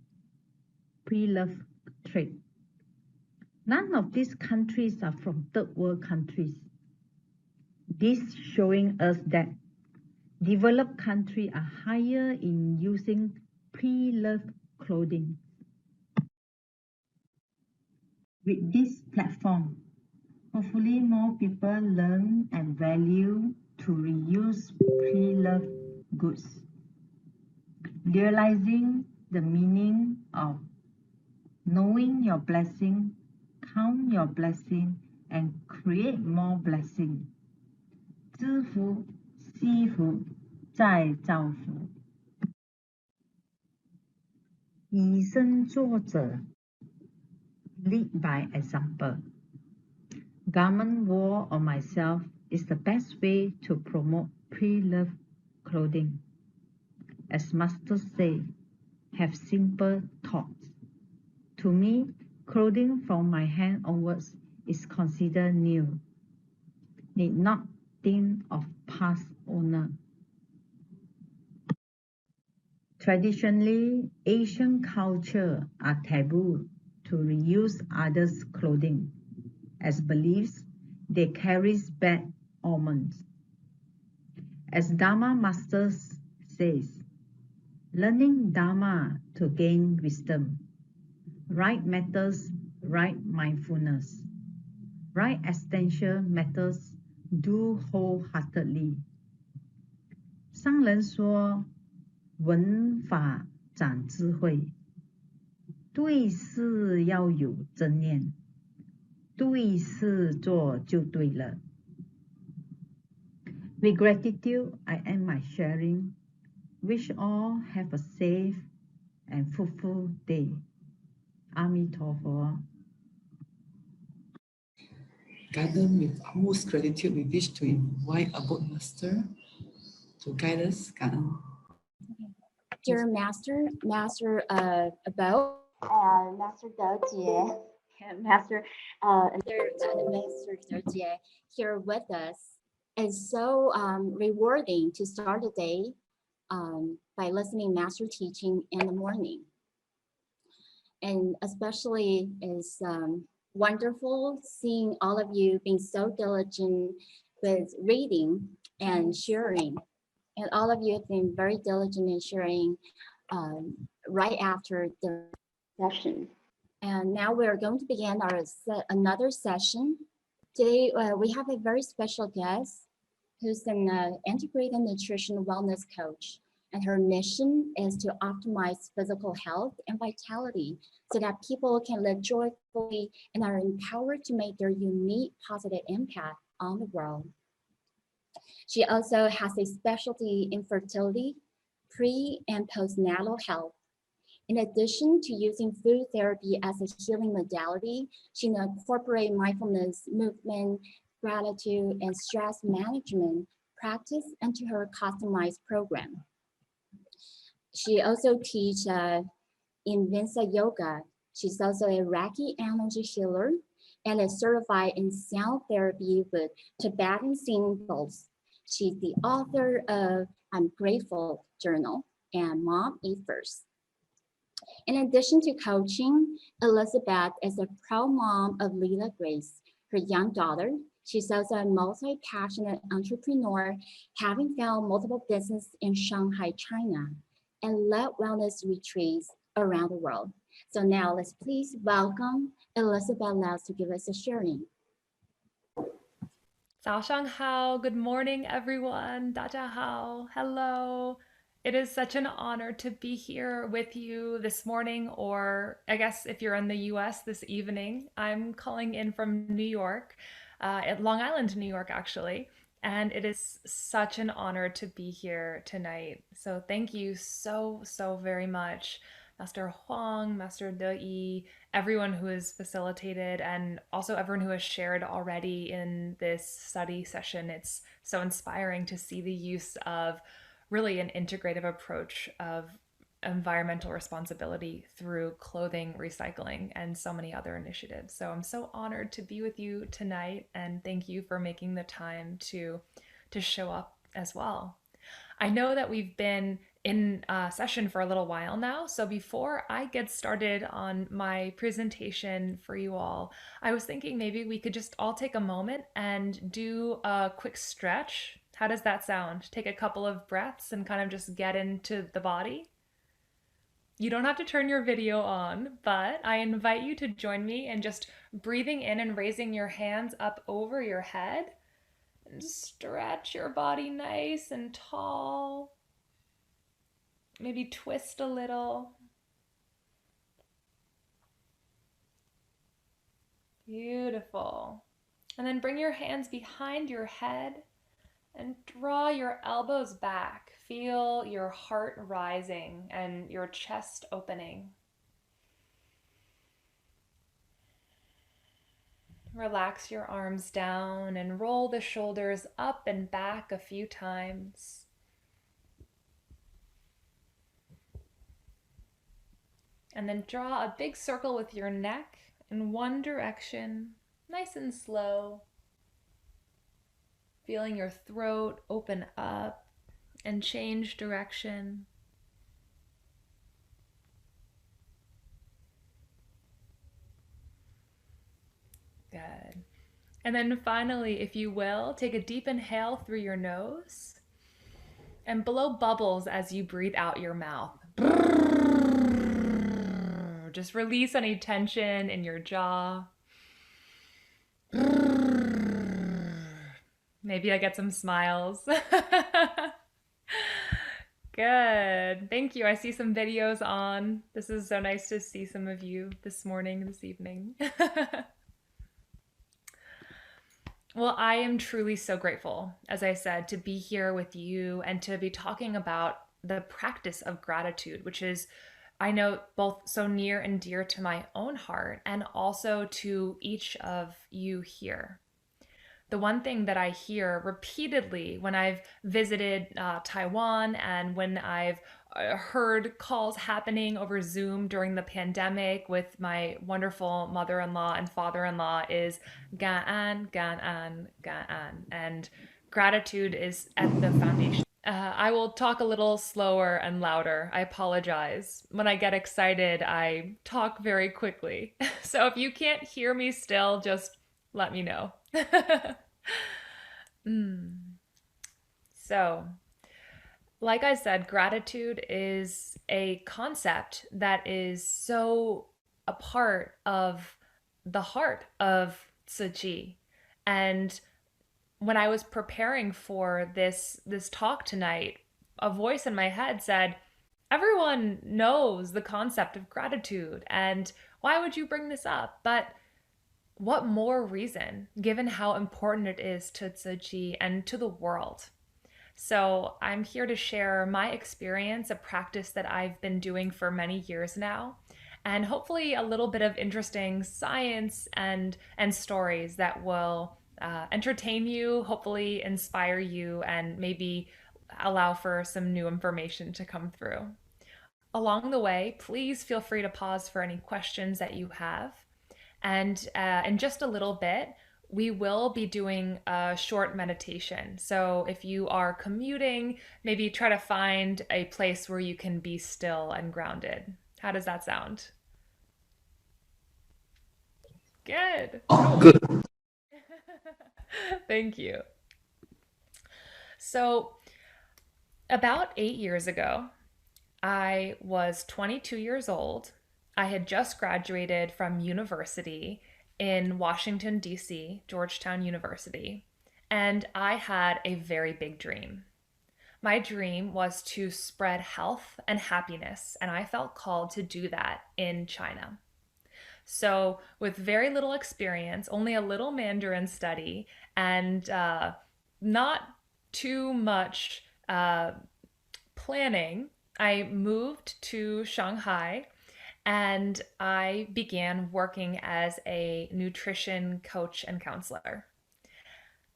pre-loved trade. None of these countries are from third world countries. This showing us that developed countries are higher in using pre-loved clothing. With this platform, hopefully more people learn and value to reuse pre-loved goods, realizing the meaning of knowing your blessing, count your blessing, and create more blessing. 知福惜福再造福。以身作则 Lead by example. Garment worn on myself is the best way to promote pre-loved clothing. As masters say, have simple thoughts. To me, clothing from my hand onwards is considered new. Need not think of past owner. Traditionally, Asian culture are taboo to reuse others' clothing, as beliefs they carry bad omens. As Dharma Masters says, learning Dharma to gain wisdom, right matters, right mindfulness, right essential matters, do wholeheartedly. 商人说，闻法长智慧，对事要有正念，对事做就对了。With gratitude, I end my sharing. Wish all have a safe and fruitful day. Amitofo. 感恩 with utmost gratitude, we wish to invite a boat master to guide us. 感恩。Dear Master, Master Bo, Master Dejie, Master Dejie here with us. It's so rewarding to start the day by listening Master teaching in the morning. And especially is wonderful seeing all of you being so diligent with reading and sharing. And all of you have been very diligent in sharing right after the session. And now we're going to begin our another session. Today, we have a very special guest who's an integrated nutrition wellness coach. And her mission is to optimize physical health and vitality so that people can live joyfully and are empowered to make their unique positive impact on the world. She also has a specialty in fertility, pre- and postnatal health. In addition to using food therapy as a healing modality, she incorporates mindfulness, movement, gratitude, and stress management practice into her customized program. She also teaches in Vinyasa Yoga. She's also a Reiki energy healer and is certified in sound therapy with Tibetan symbols. She's the author of I'm Grateful Journal and Mom Eat First. In addition to coaching, Elizabeth is a proud mom of Lila Grace, her young daughter. She's also a multi-passionate entrepreneur, having found multiple businesses in Shanghai, China, and led wellness retreats around the world. So now let's please welcome SisElizebethLiao to give us a sharing. 早上好, good morning everyone, 大家好, hello. It is such an honor to be here with you this morning, or I guess if you're in the US this evening. I'm calling in from New York, at Long Island, New York actually, and it is such an honor to be here tonight. So thank you so very much, Master Huang, Master De, everyone who has facilitated, and also everyone who has shared already in this study session. It's so inspiring to see the use of really an integrative approach of environmental responsibility through clothing recycling and so many other initiatives. So I'm so honored to be with you tonight, and thank you for making the time to show up as well. I know that we've been in session for a little while now, so before I get started on my presentation for you all, I was thinking maybe we could just all take a moment and do a quick stretch. How does that sound? Take a couple of breaths and kind of just get into the body. You don't have to turn your video on, but I invite you to join me in just breathing in and raising your hands up over your head. And stretch your body nice and tall. Maybe twist a little. Beautiful. And then bring your hands behind your head and draw your elbows back. Feel your heart rising and your chest opening. Relax your arms down and roll the shoulders up and back a few times. And then draw a big circle with your neck in one direction, nice and slow. Feeling your throat open up and change direction. Good. And then finally, if you will, take a deep inhale through your nose and blow bubbles as you breathe out your mouth. Just release any tension in your jaw. Maybe I get some smiles. Good. Thank you. I see some videos on. This is so nice to see some of you this morning, this evening. Well, I am truly so grateful, as I said, to be here with you and to be talking about the practice of gratitude, which is, I know, both so near and dear to my own heart and also to each of you here. The one thing that I hear repeatedly when I've visited Taiwan and when I've heard calls happening over Zoom during the pandemic with my wonderful mother-in-law and father-in-law is Ga'an, Ga'an, Ga'an. And gratitude is at the foundation. I will talk a little slower and louder. I apologize. When I get excited, I talk very quickly. So if you can't hear me still, just let me know. So, like I said, gratitude is a concept that is so a part of the heart of Tzu Chi. And when I was preparing for this talk tonight, a voice in my head said, everyone knows the concept of gratitude, and why would you bring this up? But what more reason, given how important it is to Tzu Chi and to the world? So I'm here to share my experience, a practice that I've been doing for many years now, and hopefully a little bit of interesting science and stories that will entertain you, hopefully inspire you, and maybe allow for some new information to come through. Along the way, please feel free to pause for any questions that you have. And in just a little bit, we will be doing a short meditation. So if you are commuting, maybe try to find a place where you can be still and grounded. How does that sound? Good. Good. Thank you. So about 8 years ago, I was 22 years old. I had just graduated from university in Washington, D.C., Georgetown University, and I had a very big dream. My dream was to spread health and happiness, and I felt called to do that in China. So with very little experience, only a little Mandarin study, and not too much planning, I moved to Shanghai and I began working as a nutrition coach and counselor.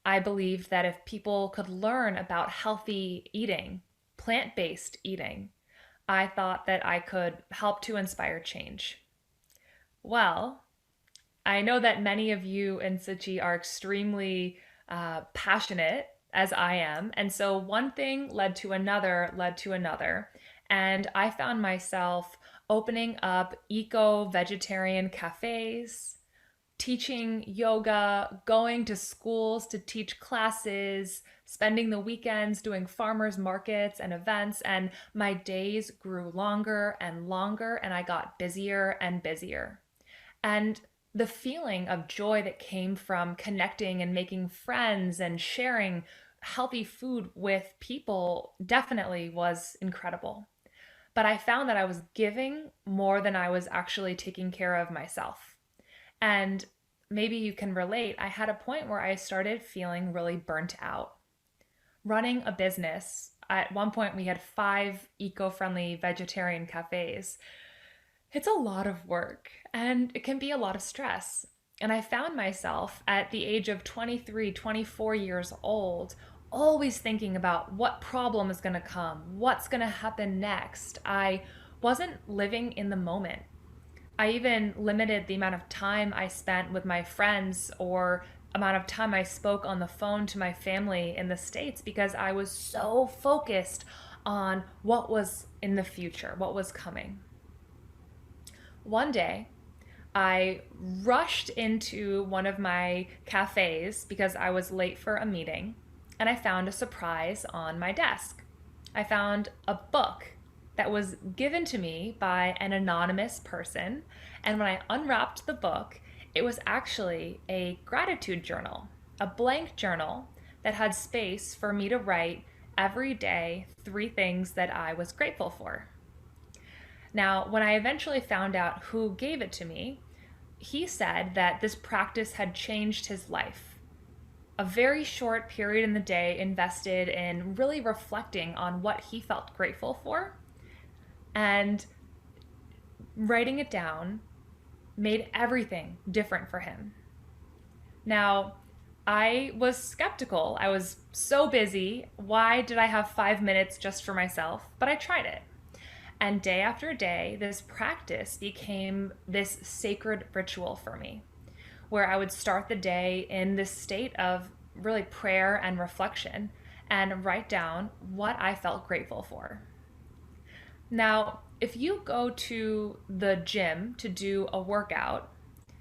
I believed that if people could learn about healthy eating, plant-based eating, I thought that I could help to inspire change. Well, I know that many of you in Tzu Chi are extremely passionate, as I am, and so one thing led to another, and I found myself opening up eco-vegetarian cafes, teaching yoga, going to schools to teach classes, spending the weekends doing farmers markets and events, and my days grew longer and longer, and I got busier and busier. And the feeling of joy that came from connecting and making friends and sharing healthy food with people definitely was incredible. But I found that I was giving more than I was actually taking care of myself. And maybe you can relate, I had a point where I started feeling really burnt out. Running a business, at one point we had 5 eco-friendly vegetarian cafes. It's a lot of work and it can be a lot of stress. And I found myself at the age of 23, 24 years old, always thinking about what problem is going to come, what's going to happen next. I wasn't living in the moment. I even limited the amount of time I spent with my friends or amount of time I spoke on the phone to my family in the States because I was so focused on what was in the future, what was coming. One day, I rushed into one of my cafes because I was late for a meeting, and I found a surprise on my desk. I found a book that was given to me by an anonymous person, and when I unwrapped the book, it was actually a gratitude journal, a blank journal that had space for me to write every day 3 things that I was grateful for. Now, when I eventually found out who gave it to me, he said that this practice had changed his life. A very short period in the day invested in really reflecting on what he felt grateful for, and writing it down made everything different for him. Now, I was skeptical. I was so busy. Why did I have 5 minutes just for myself? But I tried it. And day after day, this practice became this sacred ritual for me, where I would start the day in this state of really prayer and reflection and write down what I felt grateful for. Now, if you go to the gym to do a workout,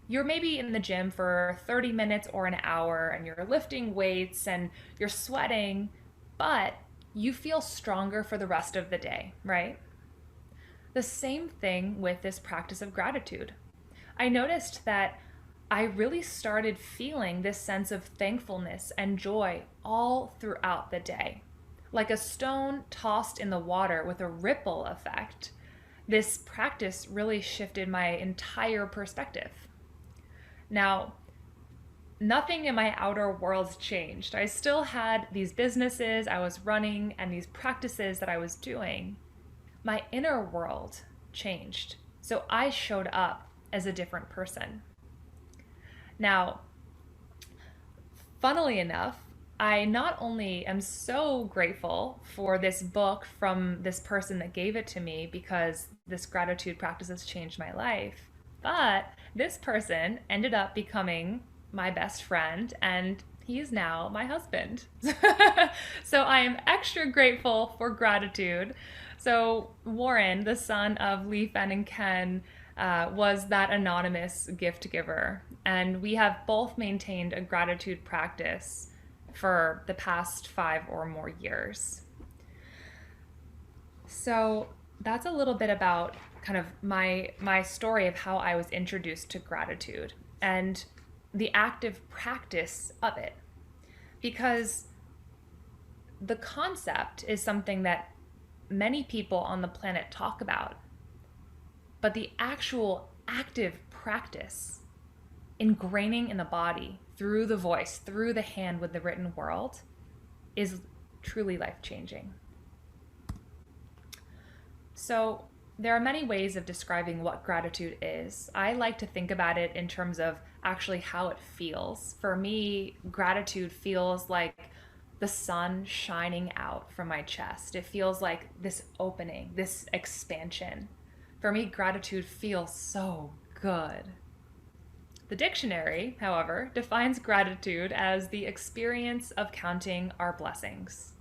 you're maybe in the gym for 30 minutes or an hour and you're lifting weights and you're sweating, but you feel stronger for the rest of the day, right? The same thing with this practice of gratitude. I noticed that I really started feeling this sense of thankfulness and joy all throughout the day. Like a stone tossed in the water with a ripple effect, this practice really shifted my entire perspective. Now, nothing in my outer world changed. I still had these businesses I was running and these practices that I was doing. My inner world changed. So I showed up as a different person. Now, funnily enough, I not only am so grateful for this book from this person that gave it to me because this gratitude practice has changed my life, but this person ended up becoming my best friend and he is now my husband. So I am extra grateful for gratitude. So Warren, the son of Lee, Fen, and Ken, was that anonymous gift giver. And we have both maintained a gratitude practice for the past 5 or more years. So that's a little bit about kind of my story of how I was introduced to gratitude and the active practice of it. Because the concept is something that many people on the planet talk about, but the actual active practice, ingraining in the body, through the voice, through the hand with the written world, is truly life-changing. So there are many ways of describing what gratitude is. I like to think about it in terms of actually how it feels. For me, gratitude feels like the sun shining out from my chest. It feels like this opening, this expansion. For me, gratitude feels so good. The dictionary, however, defines gratitude as the experience of counting our blessings,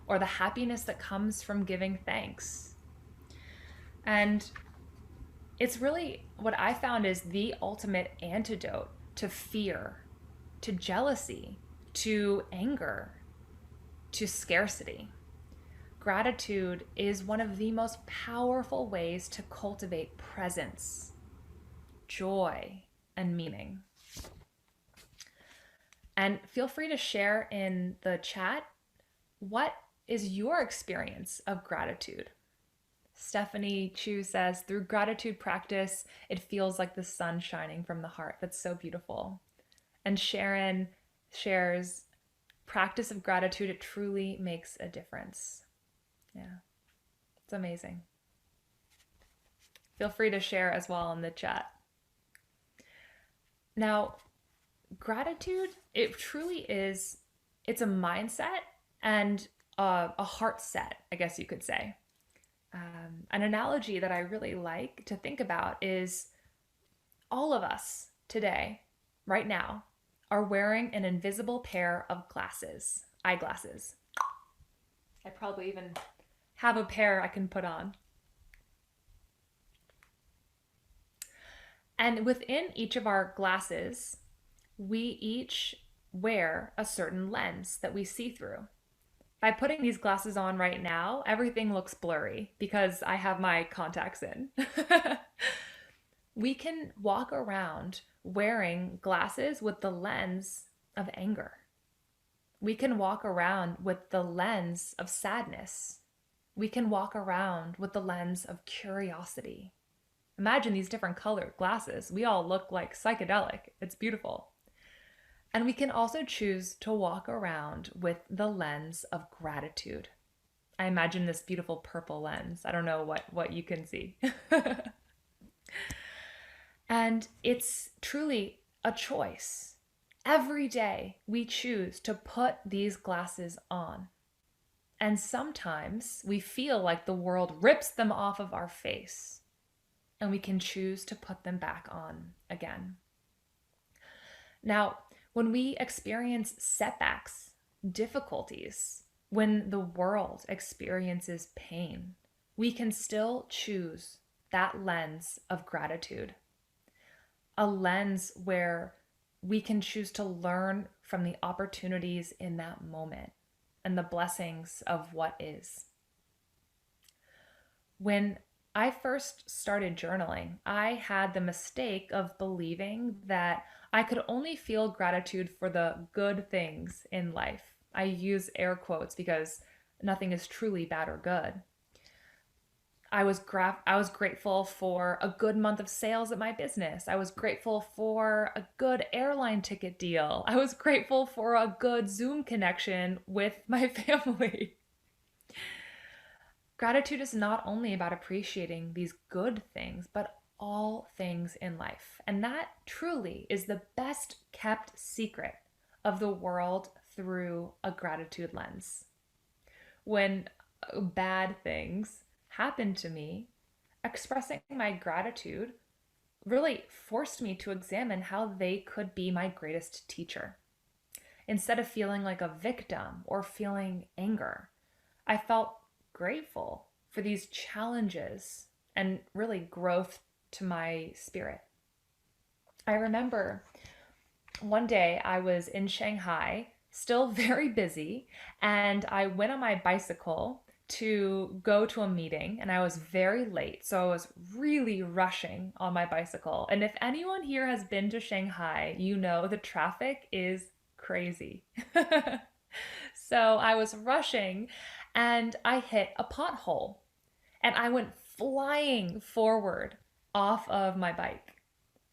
or the happiness that comes from giving thanks. And it's really what I found is the ultimate antidote to fear, to jealousy, to anger, to scarcity. Gratitude is one of the most powerful ways to cultivate presence, joy, and meaning. And feel free to share in the chat, what is your experience of gratitude? Stephanie Chu says, through gratitude practice, it feels like the sun shining from the heart. That's so beautiful. And Sharon shares, practice of gratitude, it truly makes a difference. Yeah, it's amazing. Feel free to share as well in the chat. Now, gratitude, it truly is, it's a mindset and a heart set, I guess you could say. An analogy that I really like to think about is all of us today, right now, are wearing an invisible pair of glasses, eyeglasses. I probably even have a pair I can put on. And within each of our glasses, we each wear a certain lens that we see through. By putting these glasses on right now, everything looks blurry because I have my contacts in. We can walk around wearing glasses with the lens of anger. We can walk around with the lens of sadness. We can walk around with the lens of curiosity. Imagine these different colored glasses. We all look like psychedelic. It's beautiful. And we can also choose to walk around with the lens of gratitude. I imagine this beautiful purple lens. I don't know what you can see. And it's truly a choice. Every day we choose to put these glasses on. And sometimes we feel like the world rips them off of our face, and we can choose to put them back on again. Now, when we experience setbacks, difficulties, when the world experiences pain, we can still choose that lens of gratitude. A lens where we can choose to learn from the opportunities in that moment and the blessings of what is. When I first started journaling, I had the mistake of believing that I could only feel gratitude for the good things in life. I use air quotes because nothing is truly bad or good. I was grateful for a good month of sales at my business. I was grateful for a good airline ticket deal. I was grateful for a good Zoom connection with my family. Gratitude is not only about appreciating these good things, but all things in life. And that truly is the best kept secret of the world through a gratitude lens. When bad things happened to me, expressing my gratitude really forced me to examine how they could be my greatest teacher. Instead of feeling like a victim or feeling anger, I felt grateful for these challenges and really growth to my spirit. I remember one day I was in Shanghai, still very busy, and I went on my bicycle to go to a meeting, and I was very late, so I was really rushing on my bicycle. And if anyone here has been to Shanghai, you know the traffic is crazy. So I was rushing and I hit a pothole and I went flying forward off of my bike.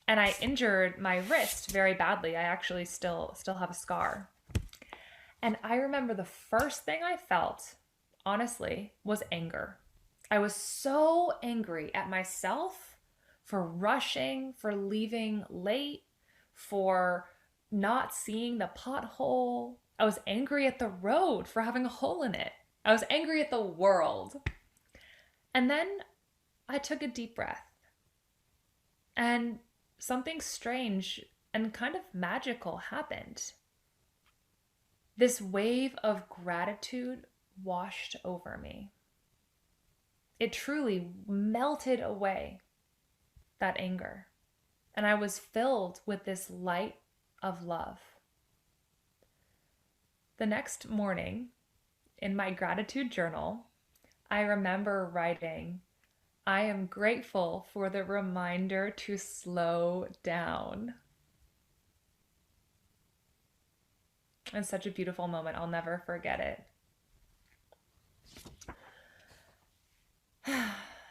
And I injured my wrist very badly. I actually still have a scar. And I remember the first thing I felt, honestly, was anger. I was so angry at myself for rushing, for leaving late, for not seeing the pothole. I was angry at the road for having a hole in it. I was angry at the world. And then I took a deep breath. And something strange and kind of magical happened. This wave of gratitude washed over me. It truly melted away that anger. And I was filled with this light of love. The next morning, in my gratitude journal, I remember writing, "I am grateful for the reminder to slow down." It's such a beautiful moment. I'll never forget it.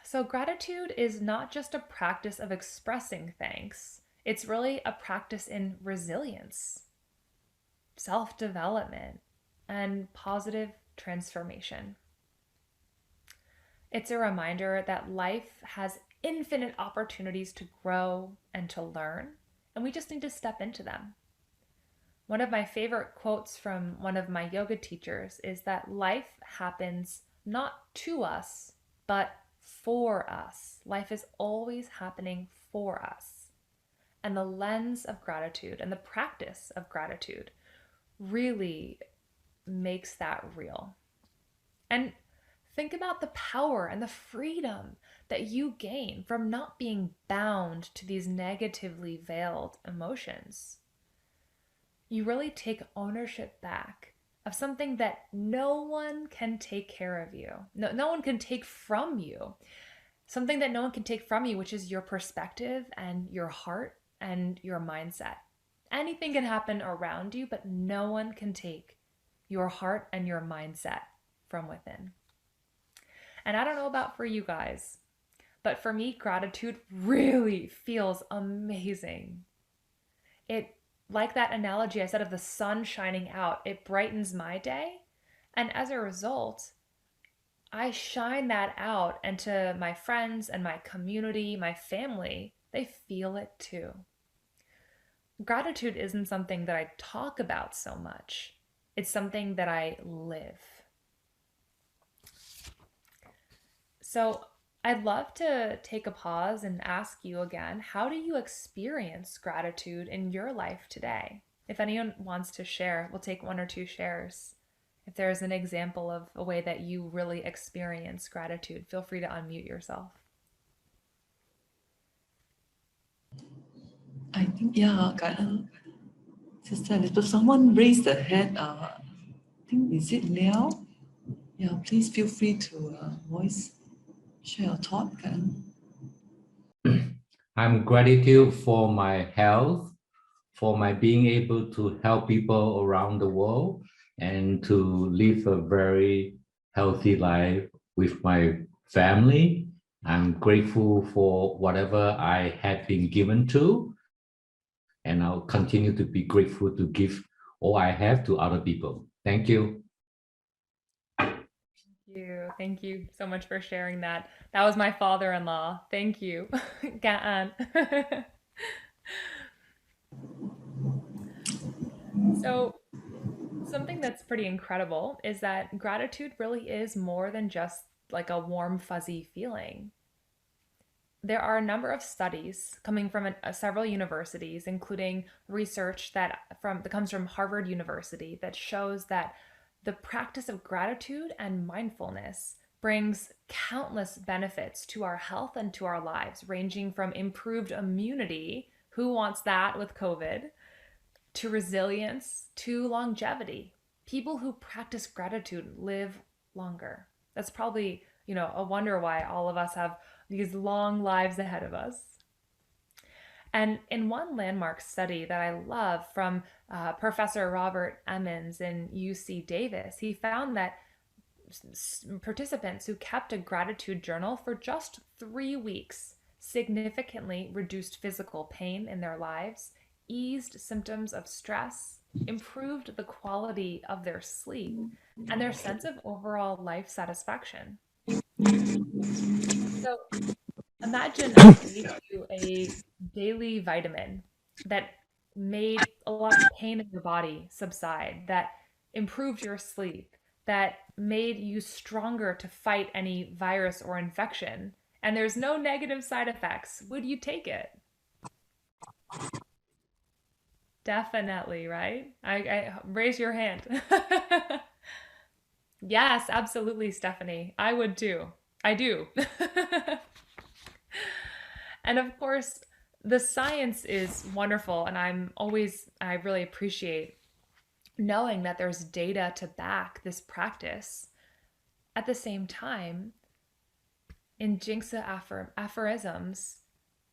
So gratitude is not just a practice of expressing thanks. It's really a practice in resilience, self-development, and positive transformation. It's a reminder that life has infinite opportunities to grow and to learn, and we just need to step into them. One of my favorite quotes from one of my yoga teachers is that life happens not to us, but for us. Life is always happening for us. And the lens of gratitude and the practice of gratitude really makes that real. And think about the power and the freedom that you gain from not being bound to these negatively veiled emotions. You really take ownership back of something that no one can take care of you. No one can take from you. Something that no one can take from you, which is your perspective and your heart and your mindset. Anything can happen around you, but no one can take your heart and your mindset from within. And I don't know about for you guys, but for me, gratitude really feels amazing. It, like that analogy I said of the sun shining out, it brightens my day. And as a result, I shine that out into my friends and my community, my family. They feel it too. Gratitude isn't something that I talk about so much. It's something that I live. So I'd love to take a pause and ask you again, how do you experience gratitude in your life today? If anyone wants to share, we'll take 1 or 2 shares. If there's an example of a way that you really experience gratitude, feel free to unmute yourself. I think, yeah, Sister Elizabeth, someone raised the hand. I think, is it Liao? Yeah, please feel free to share your thought. I'm gratitude for my health, for my being able to help people around the world and to live a very healthy life with my family. I'm grateful for whatever I have been given to, and I'll continue to be grateful to give all I have to other people. Thank you. Thank you so much for sharing that. That was my father-in-law. Thank you. Gaan. So something that's pretty incredible is that gratitude really is more than just like a warm, fuzzy feeling. There are a number of studies coming from several universities, including research that comes from Harvard University, that shows that the practice of gratitude and mindfulness brings countless benefits to our health and to our lives, ranging from improved immunity, who wants that with COVID, to resilience, to longevity. People who practice gratitude live longer. That's probably, a wonder why all of us have these long lives ahead of us. And in one landmark study that I love from Professor Robert Emmons in UC Davis, he found that participants who kept a gratitude journal for just 3 weeks significantly reduced physical pain in their lives, eased symptoms of stress, improved the quality of their sleep, and their sense of overall life satisfaction. So imagine I gave you a daily vitamin that made a lot of pain in your body subside, that improved your sleep, that made you stronger to fight any virus or infection, and there's no negative side effects. Would you take it? Definitely, right? I raise your hand. Yes, absolutely, Stephanie. I would too. I do. And of course, the science is wonderful, and I really appreciate knowing that there's data to back this practice. At the same time, in Jing's aphorisms,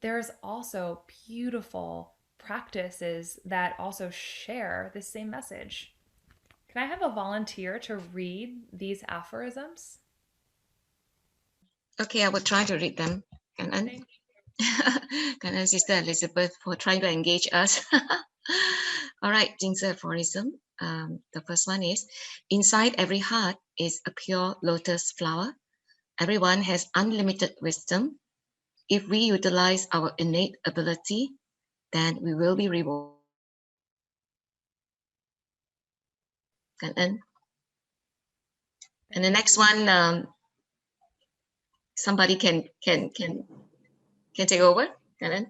there's also beautiful practices that also share the same message. Can I have a volunteer to read these aphorisms? Okay, I will try to read them. Thank you, Sister Elizabeth, for trying to engage us. All right, Jing's aphorism. The first one is, inside every heart is a pure lotus flower. Everyone has unlimited wisdom. If we utilize our innate ability, then we will be rewarded. Cảm ơn. And the next one, somebody can take over. Cảm ơn.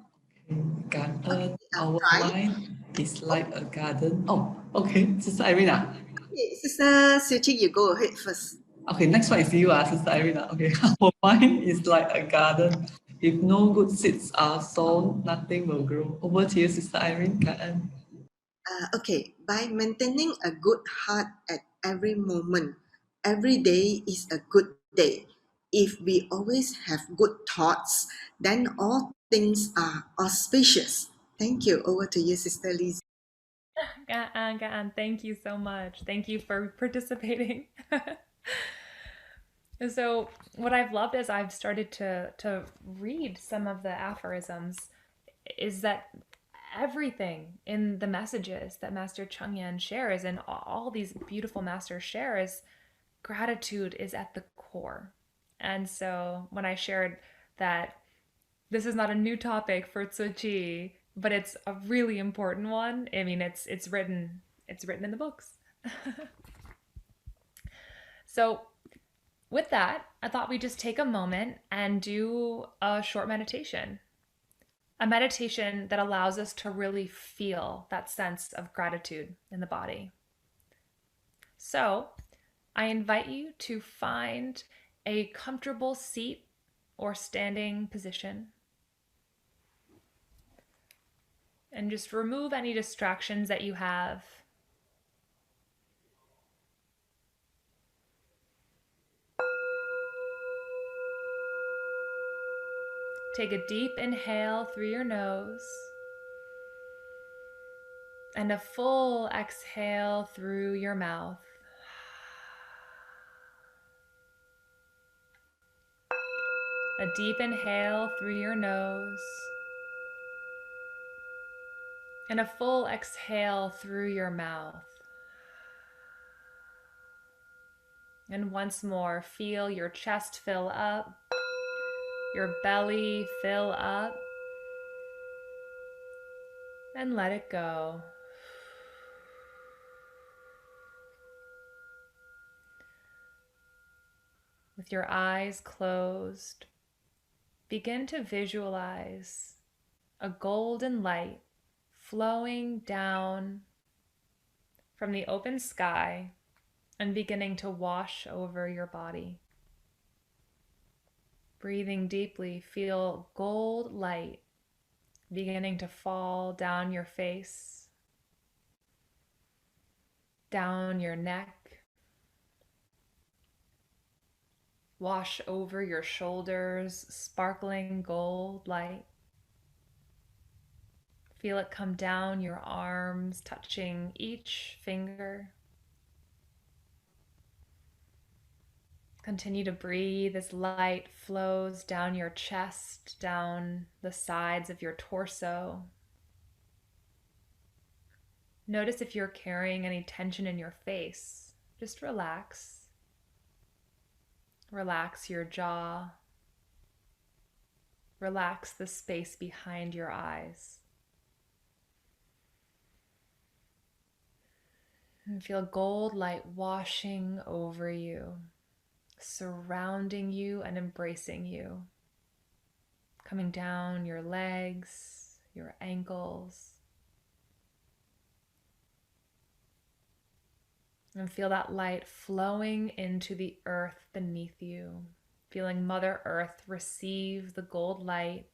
Cảm ơn. Our try. mind is like a garden. Oh, okay. Sister Irina. Okay, Sister Tzu Chi, you go ahead first. Okay, next one is you, Sister Irina. Okay. Our mind is like a garden. If no good seeds are sown, nothing will grow. Over to you, Sister Irene. Cảm ơn. Okay, by maintaining a good heart at every moment, every day is a good day. If we always have good thoughts, then all things are auspicious. Thank you. Over to you, Sister Liz. Gaan, thank you so much. Thank you for participating. So what I've loved as I've started to read some of the aphorisms is that everything in the messages that Master Cheng Yen shares and all these beautiful masters share is gratitude is at the core. And so when I shared that this is not a new topic for Tzu Chi, but it's a really important one. I mean, it's written in the books. So with that, I thought we'd just take a moment and do a short meditation. A meditation that allows us to really feel that sense of gratitude in the body. So I invite you to find a comfortable seat or standing position. And just remove any distractions that you have. Take a deep inhale through your nose and a full exhale through your mouth. A deep inhale through your nose and a full exhale through your mouth. And once more, feel your chest fill up, your belly fill up, and let it go. With your eyes closed, begin to visualize a golden light flowing down from the open sky and beginning to wash over your body. Breathing deeply, feel gold light beginning to fall down your face, down your neck, wash over your shoulders, sparkling gold light. Feel it come down your arms, touching each finger. Continue to breathe as light flows down your chest, down the sides of your torso. Notice if you're carrying any tension in your face. Just relax. Relax your jaw. Relax the space behind your eyes. And feel gold light washing over you, surrounding you and embracing you, coming down your legs, your ankles. And feel that light flowing into the earth beneath you, feeling Mother Earth receive the gold light,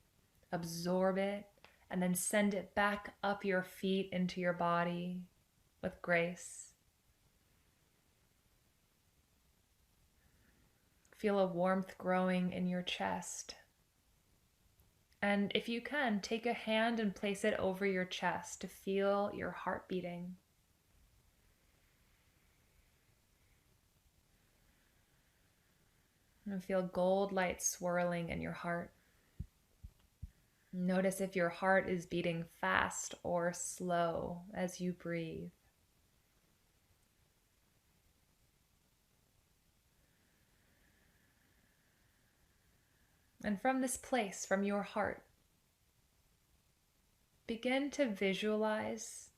absorb it, and then send it back up your feet into your body with grace. Feel a warmth growing in your chest. And if you can, take a hand and place it over your chest to feel your heart beating. And feel gold light swirling in your heart. Notice if your heart is beating fast or slow as you breathe. And from this place, from your heart, begin to visualize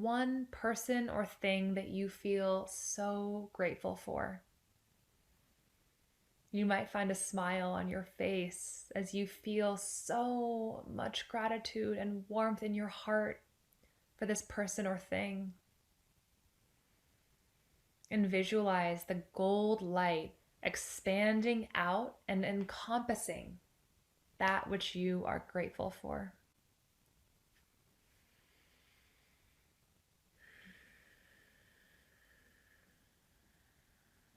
one person or thing that you feel so grateful for. You might find a smile on your face as you feel so much gratitude and warmth in your heart for this person or thing. And visualize the gold light expanding out and encompassing that which you are grateful for.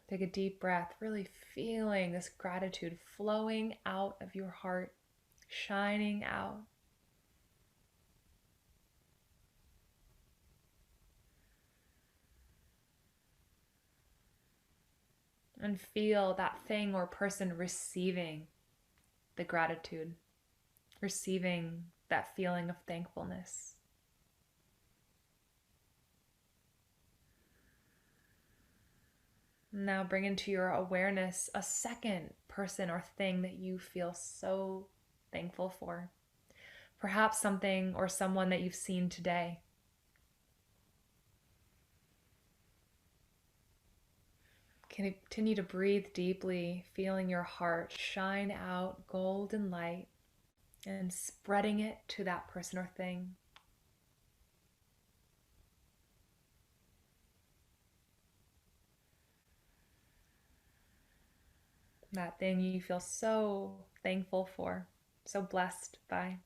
Take a deep breath, really feeling this gratitude flowing out of your heart, shining out. And feel that thing or person receiving the gratitude, receiving that feeling of thankfulness. Now bring into your awareness a second person or thing that you feel so thankful for. Perhaps something or someone that you've seen today. Continue to breathe deeply, feeling your heart shine out golden light and spreading it to that person or thing. That thing you feel so thankful for, so blessed by.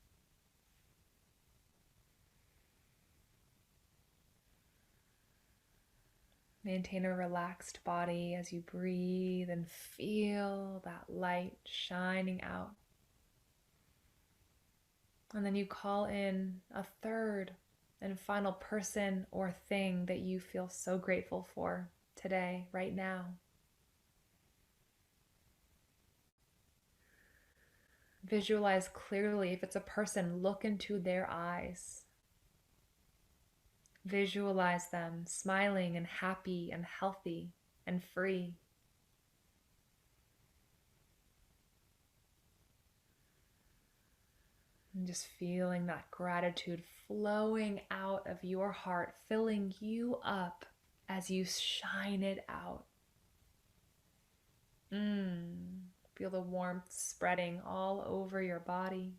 Maintain a relaxed body as you breathe and feel that light shining out. And then you call in a third and final person or thing that you feel so grateful for today, right now. Visualize clearly. If it's a person, look into their eyes. Visualize them smiling and happy and healthy and free. And just feeling that gratitude flowing out of your heart, filling you up as you shine it out. Feel the warmth spreading all over your body.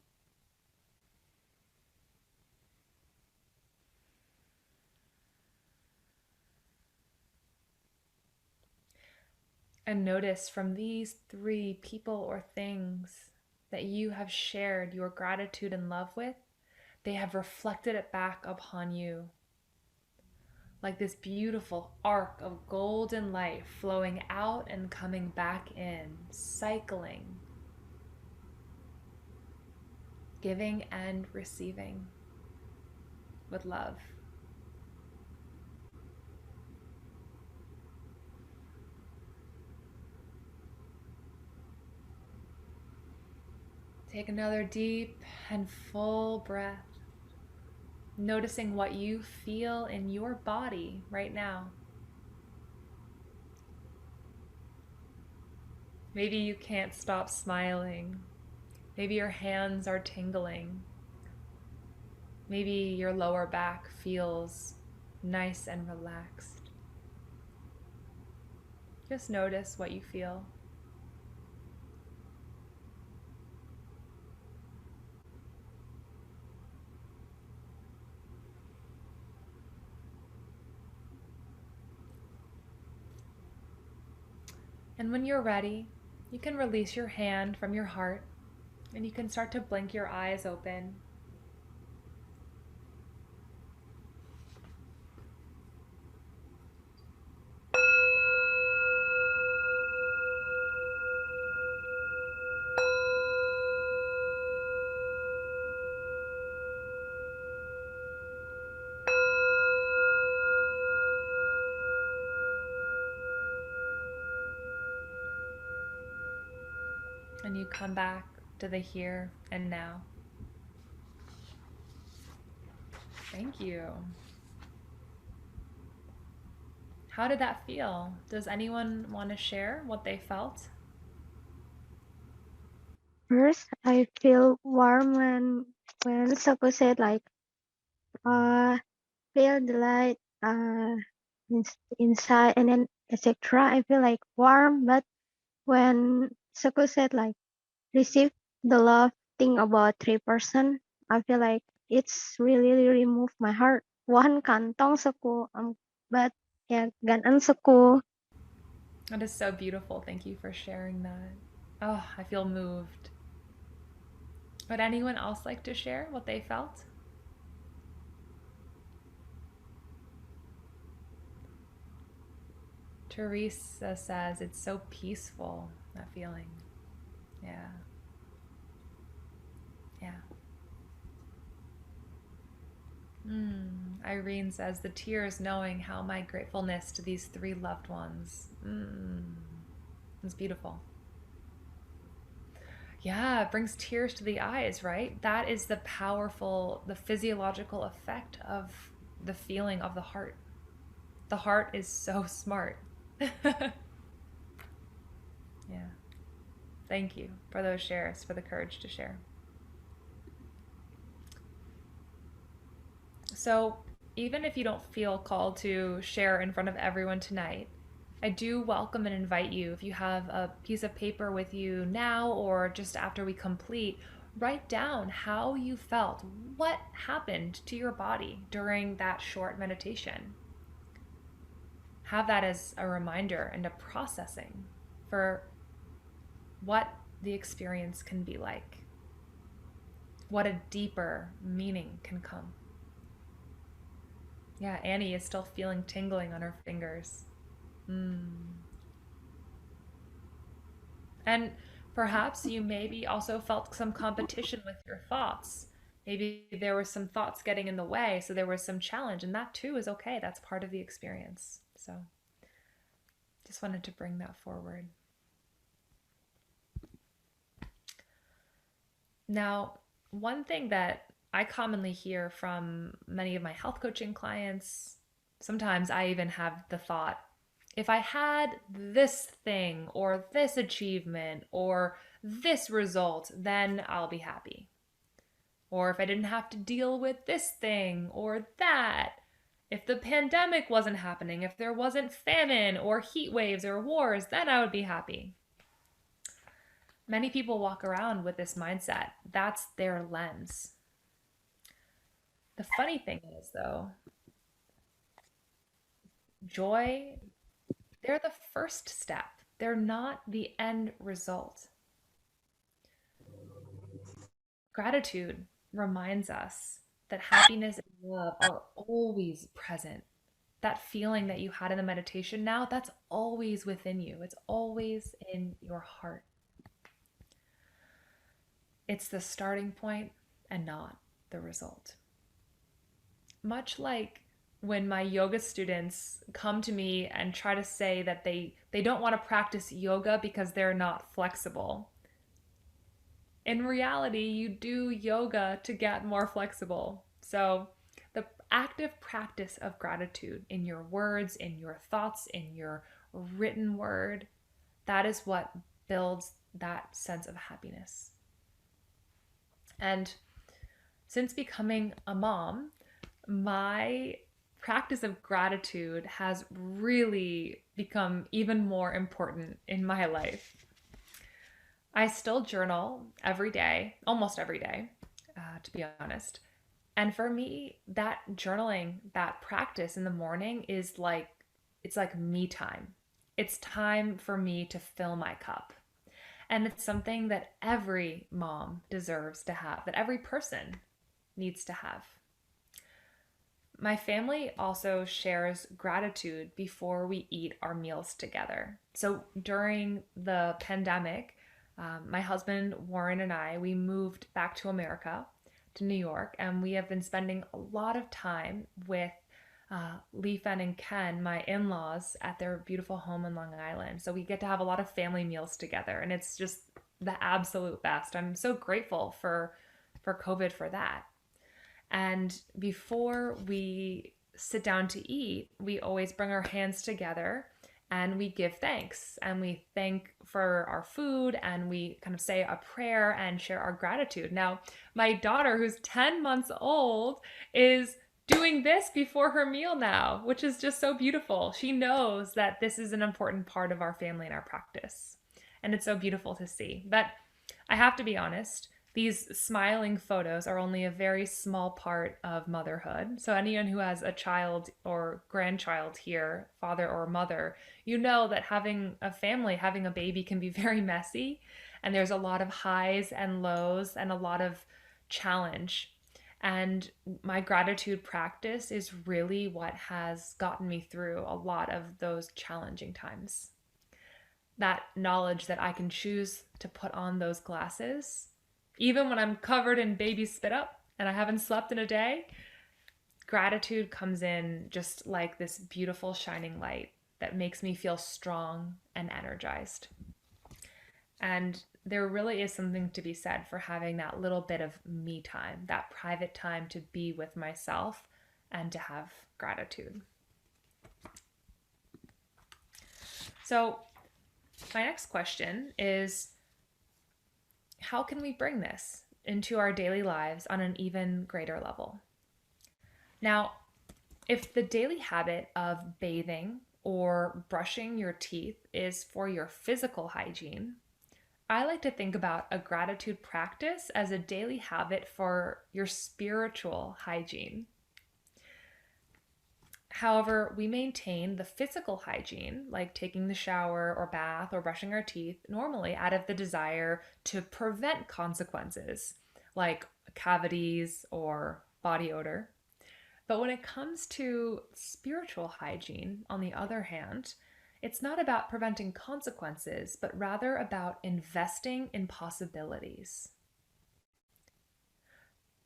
And notice from these three people or things that you have shared your gratitude and love with, they have reflected it back upon you. Like this beautiful arc of golden light flowing out and coming back in, cycling, giving and receiving with love. Take another deep and full breath, noticing what you feel in your body right now. Maybe you can't stop smiling. Maybe your hands are tingling. Maybe your lower back feels nice and relaxed. Just notice what you feel. And when you're ready, you can release your hand from your heart and you can start to blink your eyes open. And you come back to the here and now. Thank you. How did that feel? Does anyone want to share what they felt? First, I feel warm when Sako said like, feel the light inside, and then etc. I feel like warm, but when Suku said like receive the love thing about 3%, I feel like it's really removed my heart. One kantong Suku, but yeah, ganon Suku. That is so beautiful. Thank you for sharing that. Oh, I feel moved. Would anyone else like to share what they felt? Teresa says it's so peaceful, that feeling. Yeah. Yeah. Irene says the tears knowing how my gratefulness to these 3 loved ones. It's beautiful. Yeah, it brings tears to the eyes, right? That is the powerful, the physiological effect of the feeling of the heart. The heart is so smart. Yeah. Thank you for those shares, for the courage to share. So, even if you don't feel called to share in front of everyone tonight, I do welcome and invite you, if you have a piece of paper with you now or just after we complete, write down how you felt, what happened to your body during that short meditation. Have that as a reminder and a processing for what the experience can be like, what a deeper meaning can come. Yeah, Annie is still feeling tingling on her fingers. And perhaps you maybe also felt some competition with your thoughts. Maybe there were some thoughts getting in the way, so there was some challenge, and that too is okay. That's part of the experience. So just wanted to bring that forward. Now, one thing that I commonly hear from many of my health coaching clients, sometimes I even have the thought, if I had this thing or this achievement or this result, then I'll be happy. Or if I didn't have to deal with this thing or that, if the pandemic wasn't happening, if there wasn't famine or heat waves or wars, then I would be happy. Many people walk around with this mindset. That's their lens. The funny thing is, though, joy, they're the first step. They're not the end result. Gratitude reminds us that happiness and love are always present. That feeling that you had in the meditation now, that's always within you. It's always in your heart. It's the starting point and not the result. Much like when my yoga students come to me and try to say that they don't want to practice yoga because they're not flexible. In reality, you do yoga to get more flexible. So the active practice of gratitude in your words, in your thoughts, in your written word, that is what builds that sense of happiness. And since becoming a mom, my practice of gratitude has really become even more important in my life. I still journal every day, almost every day, to be honest. And for me, that journaling, that practice in the morning is like, it's like me time. It's time for me to fill my cup. And it's something that every mom deserves to have, that every person needs to have. My family also shares gratitude before we eat our meals together. So during the pandemic, my husband Warren and I, we moved back to America, to New York, and we have been spending a lot of time with Lee Fen and Ken, my in-laws, at their beautiful home in Long Island. So we get to have a lot of family meals together, and it's just the absolute best. I'm so grateful for COVID for that. And before we sit down to eat, we always bring our hands together and we give thanks, and we thank for our food, and we kind of say a prayer and share our gratitude. Now, my daughter, who's 10 months old, is doing this before her meal now, which is just so beautiful. She knows that this is an important part of our family and our practice. And it's so beautiful to see. But I have to be honest, these smiling photos are only a very small part of motherhood. So anyone who has a child or grandchild here, father or mother, you know that having a family, having a baby can be very messy. And there's a lot of highs and lows and a lot of challenge. And my gratitude practice is really what has gotten me through a lot of those challenging times. That knowledge that I can choose to put on those glasses, even when I'm covered in baby spit up and I haven't slept in a day, gratitude comes in just like this beautiful shining light that makes me feel strong and energized. And there really is something to be said for having that little bit of me time, that private time to be with myself and to have gratitude. So my next question is, how can we bring this into our daily lives on an even greater level? Now, if the daily habit of bathing or brushing your teeth is for your physical hygiene, I like to think about a gratitude practice as a daily habit for your spiritual hygiene. However, we maintain the physical hygiene, like taking the shower or bath or brushing our teeth, normally out of the desire to prevent consequences, like cavities or body odor. But when it comes to spiritual hygiene, on the other hand, it's not about preventing consequences, but rather about investing in possibilities.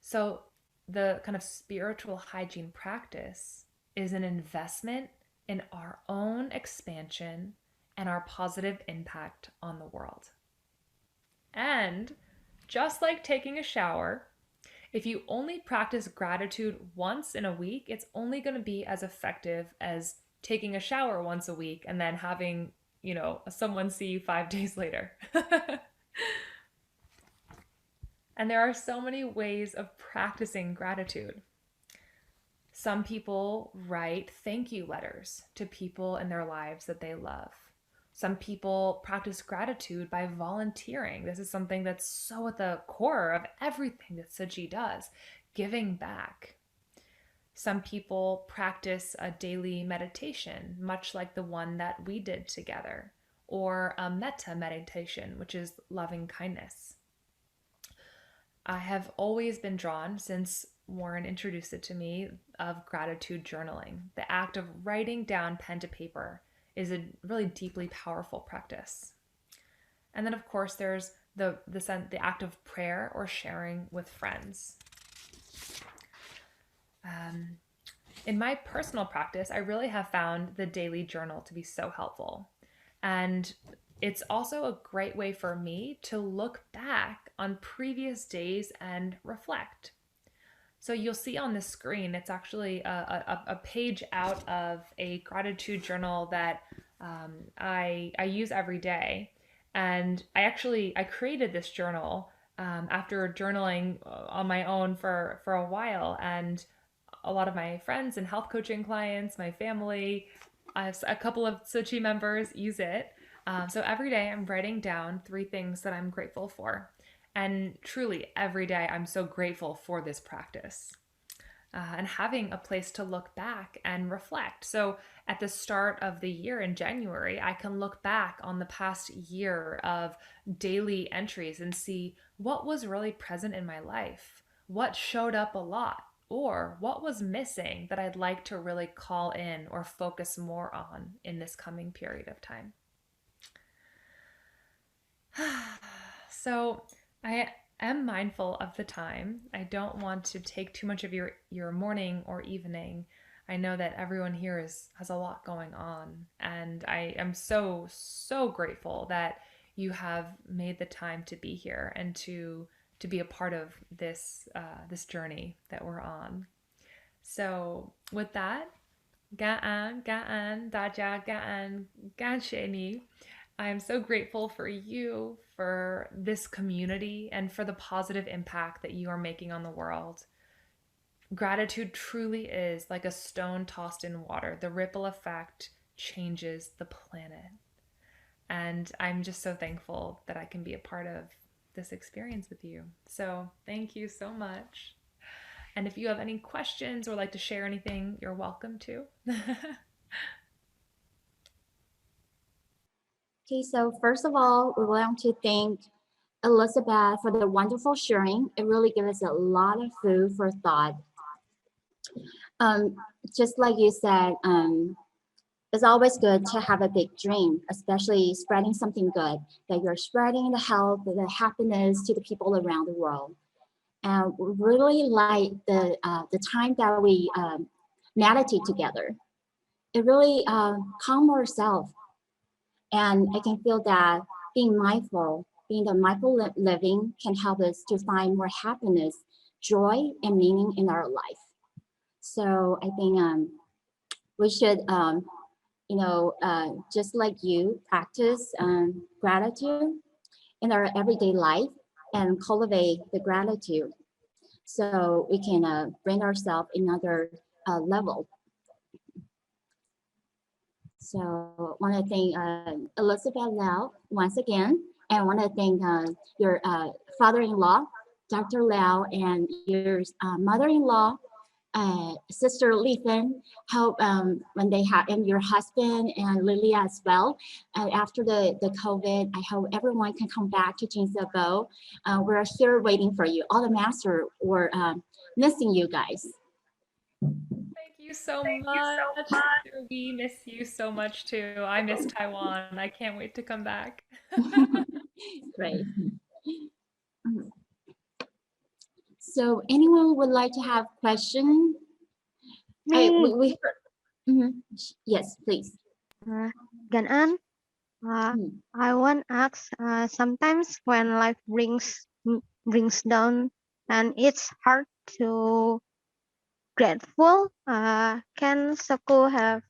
So the kind of spiritual hygiene practice is an investment in our own expansion and our positive impact on the world. And just like taking a shower, if you only practice gratitude once in a week, it's only going to be as effective as taking a shower once a week and then having, someone see you 5 days later. And there are so many ways of practicing gratitude. Some people write thank you letters to people in their lives that they love. Some people practice gratitude by volunteering. This is something that's so at the core of everything that Tzu Chi does, giving back. Some people practice a daily meditation, much like the one that we did together, or a metta meditation, which is loving kindness. I have always been drawn, since Warren introduced it to me, of gratitude journaling. The act of writing down pen to paper is a really deeply powerful practice. And then, of course, there's the act of prayer or sharing with friends. In my personal practice, I really have found the daily journal to be so helpful. And it's also a great way for me to look back on previous days and reflect. So you'll see on the screen, it's actually a page out of a gratitude journal that I use every day. And I created this journal after journaling on my own for a while. And a lot of my friends and health coaching clients, my family, a couple of Tzu Chi members use it. So every day I'm writing down 3 things that I'm grateful for. And truly, every day I'm so grateful for this practice. And having a place to look back and reflect. So at the start of the year in January, I can look back on the past year of daily entries and see what was really present in my life, what showed up a lot, or what was missing that I'd like to really call in or focus more on in this coming period of time. So I am mindful of the time. I don't want to take too much of your morning or evening. I know that everyone here has a lot going on, and I am so, so grateful that you have made the time to be here and to be a part of this journey that we're on. So with that, gaan, daja, gaan, gansheni. I am so grateful for you, for this community, and for the positive impact that you are making on the world. Gratitude truly is like a stone tossed in water. The ripple effect changes the planet. And I'm just so thankful that I can be a part of this experience with you. So thank you so much. And if you have any questions or like to share anything, you're welcome to. Okay, so first of all, we want to thank Elizabeth for the wonderful sharing. It really gave us a lot of food for thought. Just like you said, it's always good to have a big dream, especially spreading something good, that you're spreading the health, the happiness to the people around the world. And really like the time that we meditate together. It really calm ourselves. And I can feel that being mindful, being the mindful living can help us to find more happiness, joy, and meaning in our life. So I think we should, just like you, practice gratitude in our everyday life and cultivate the gratitude so we can bring ourselves another level. So I want to thank SisElizebethLiao once again, and I want to thank your father-in-law, Dr. Liao, and your mother-in-law, Sister Lithan. Hope when they have, and your husband and Lilia as well. After the COVID, I hope everyone can come back to Jing's abode. We're here waiting for you. All the masters were missing you guys. Thank you so much. We miss you so much too. I miss Taiwan. I can't wait to come back. Great. So anyone would like to have question? Me. Yes, please. Gan-an, I want to ask, sometimes when life brings down and it's hard to grateful, can Saku have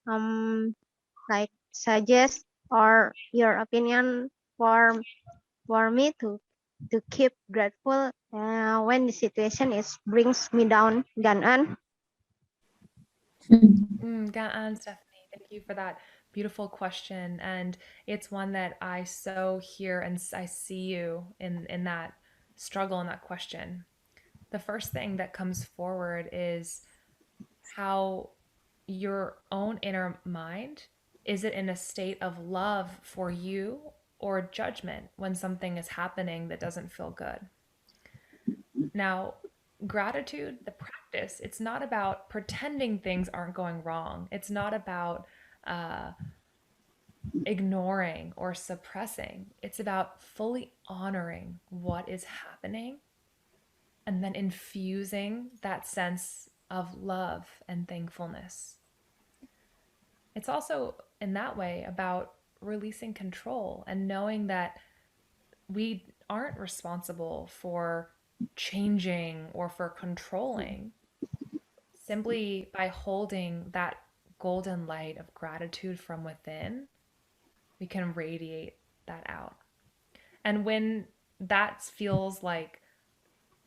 like suggest or your opinion for me to keep grateful when the situation brings me down, Gan-an? Gaan, Stephanie, thank you for that beautiful question. And it's one that I so hear and I see you in that struggle and that question. The first thing that comes forward is how your own inner mind, is it in a state of love for you or judgment when something is happening that doesn't feel good? Now, gratitude, the practice, it's not about pretending things aren't going wrong. It's not about ignoring or suppressing. It's about fully honoring what is happening and then infusing that sense of love and thankfulness. It's also in that way about releasing control and knowing that we aren't responsible for changing or for controlling. Simply by holding that golden light of gratitude from within, we can radiate that out. And when that feels like,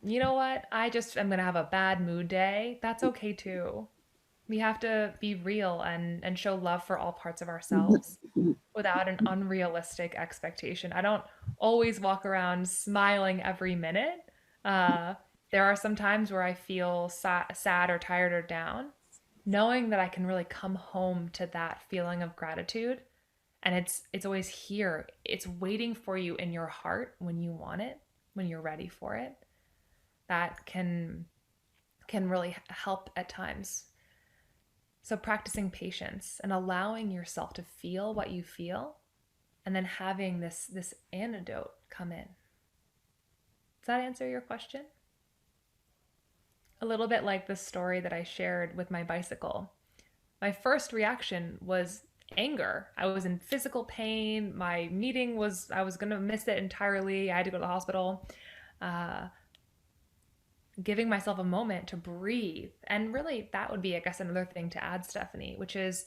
you know what, I just am going to have a bad mood day, that's okay too. We have to be real and show love for all parts of ourselves without an unrealistic expectation. I don't always walk around smiling every minute. There are some times where I feel sad or tired or down. Knowing that I can really come home to that feeling of gratitude, and it's always here. It's waiting for you in your heart when you want it, when you're ready for it. That can really help at times. So practicing patience and allowing yourself to feel what you feel, and then having this antidote come in. Does that answer your question? A little bit like the story that I shared with my bicycle. My first reaction was anger. I was in physical pain. My meeting I was going to miss it entirely. I had to go to the hospital. Giving myself a moment to breathe. And really, that would be, I guess, another thing to add, Stephanie, which is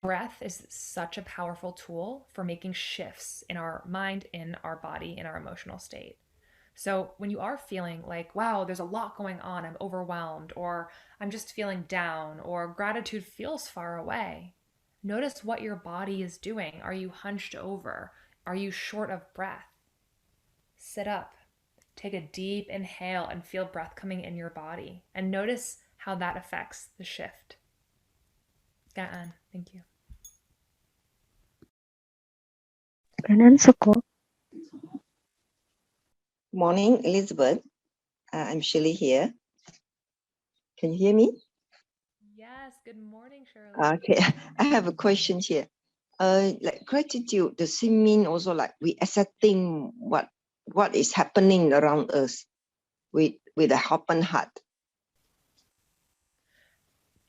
breath is such a powerful tool for making shifts in our mind, in our body, in our emotional state. So when you are feeling like, wow, there's a lot going on, I'm overwhelmed, or I'm just feeling down, or gratitude feels far away, notice what your body is doing. Are you hunched over? Are you short of breath? Sit up. Take a deep inhale and feel breath coming in your body, and notice how that affects the shift. Gaan, thank you. Kanan Suko. Morning, Elizabeth. I'm Shirley here. Can you hear me? Yes, good morning, Shirley. Okay, I have a question here. Like gratitude, does it mean also like we accepting what is happening around us with a open heart?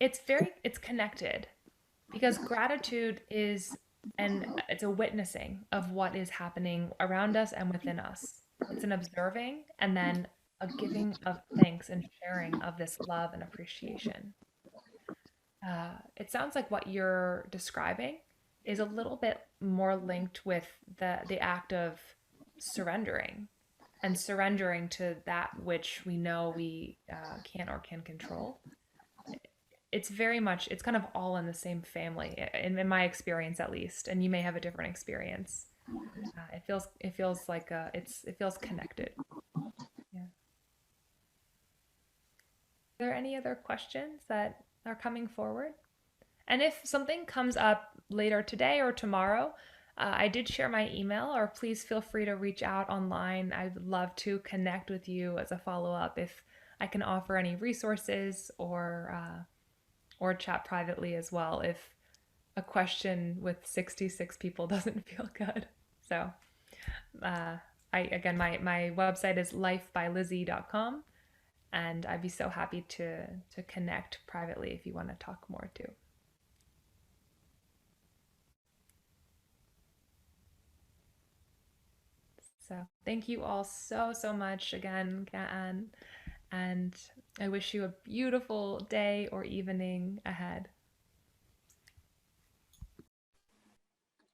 It's connected, because gratitude is, and it's a witnessing of what is happening around us and within us. It's an observing and then a giving of thanks and sharing of this love and appreciation. It sounds like what you're describing is a little bit more linked with the act of surrendering, and surrendering to that which we know we can or can control. It's very much, it's kind of all in the same family, in my experience at least, and you may have a different experience. It feels like it feels connected. Yeah. Are there any other questions that are coming forward? And if something comes up later today or tomorrow, I did share my email, or please feel free to reach out online. I would love to connect with you as a follow-up if I can offer any resources, or chat privately as well if a question with 66 people doesn't feel good. So my website is lifebylizzie.com, and I'd be so happy to connect privately if you want to talk more too. So thank you all so much again, Gaan, and I wish you a beautiful day or evening ahead.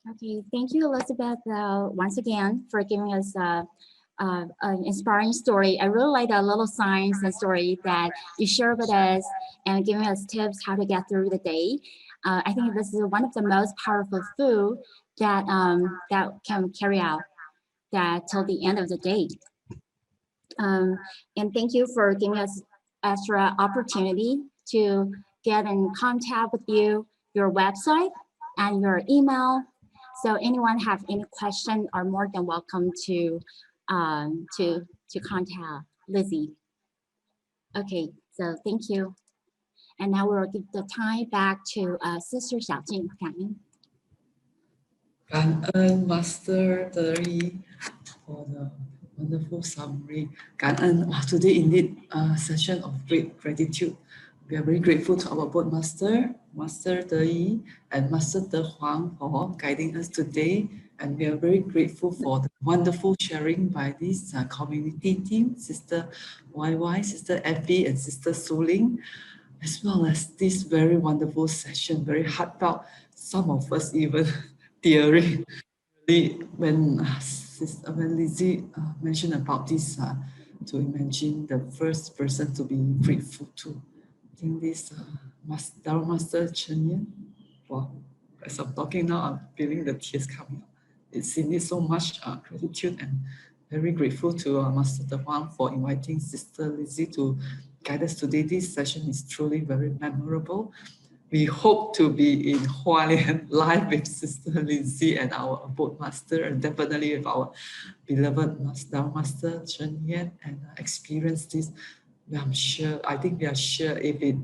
Okay, thank you, Elizabeth, once again for giving us an inspiring story. I really like that little science and story that you share with us and giving us tips how to get through the day. I think this is one of the most powerful food that that can carry out that till the end of the day. And thank you for giving us extra opportunity to get in contact with you, your website and your email. So anyone have any question are more than welcome to contact Lizzie. Okay, so thank you. And now we'll give the time back to Sister Xiaojing.感恩 Master Terry for the wonderful summary. 感恩, wow, today indeed a session of great gratitude. We are very grateful to our board master, Master Terry and Master De Huang for guiding us today. And we are very grateful for the wonderful sharing by this community team, Sister YY, Sister Effie and Sister SisSuLing, as well as this very wonderful session, very heartfelt. Some of us even tearing when Lizzie mentioned about this, to imagine the first person to be grateful to. I think this Dharma Master Cheng. Wow, as I'm talking now, I'm feeling the tears coming up. It's indeed so much gratitude, and very grateful to Master De Huang for inviting Sister Lizzie to guide us today. This session is truly very memorable. We hope to be in Hualien live with Sister Lizzie and our boat master, and definitely with our beloved Master Cheng Yen, and experience this. I'm sure, I think we are sure if it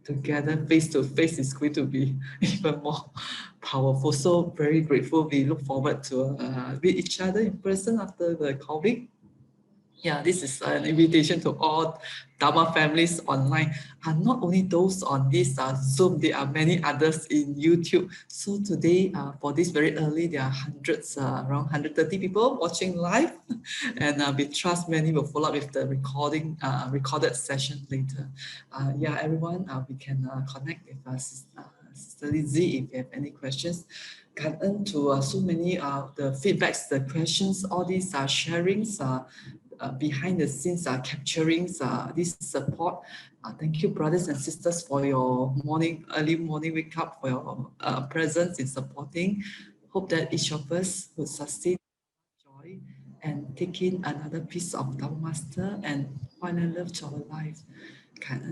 together face to face is going to be even more powerful. So very grateful. We look forward to meet each other in person after the COVID. Yeah, this is an invitation to all Dharma families online. And not only those on this Zoom, there are many others in YouTube. So today, for this very early, there are hundreds, around 130 people watching live. And we trust many will follow up with the recorded session later. Yeah, everyone, we can connect with Sister Lizzie if you have any questions.感恩to so many the feedbacks, the questions, all these sharings. behind the scenes capturing this support. Thank you, brothers and sisters, for your early morning wake up, for your presence in supporting. Hope that each of us would sustain joy and take in another piece of Dharma Master and find a love to our life.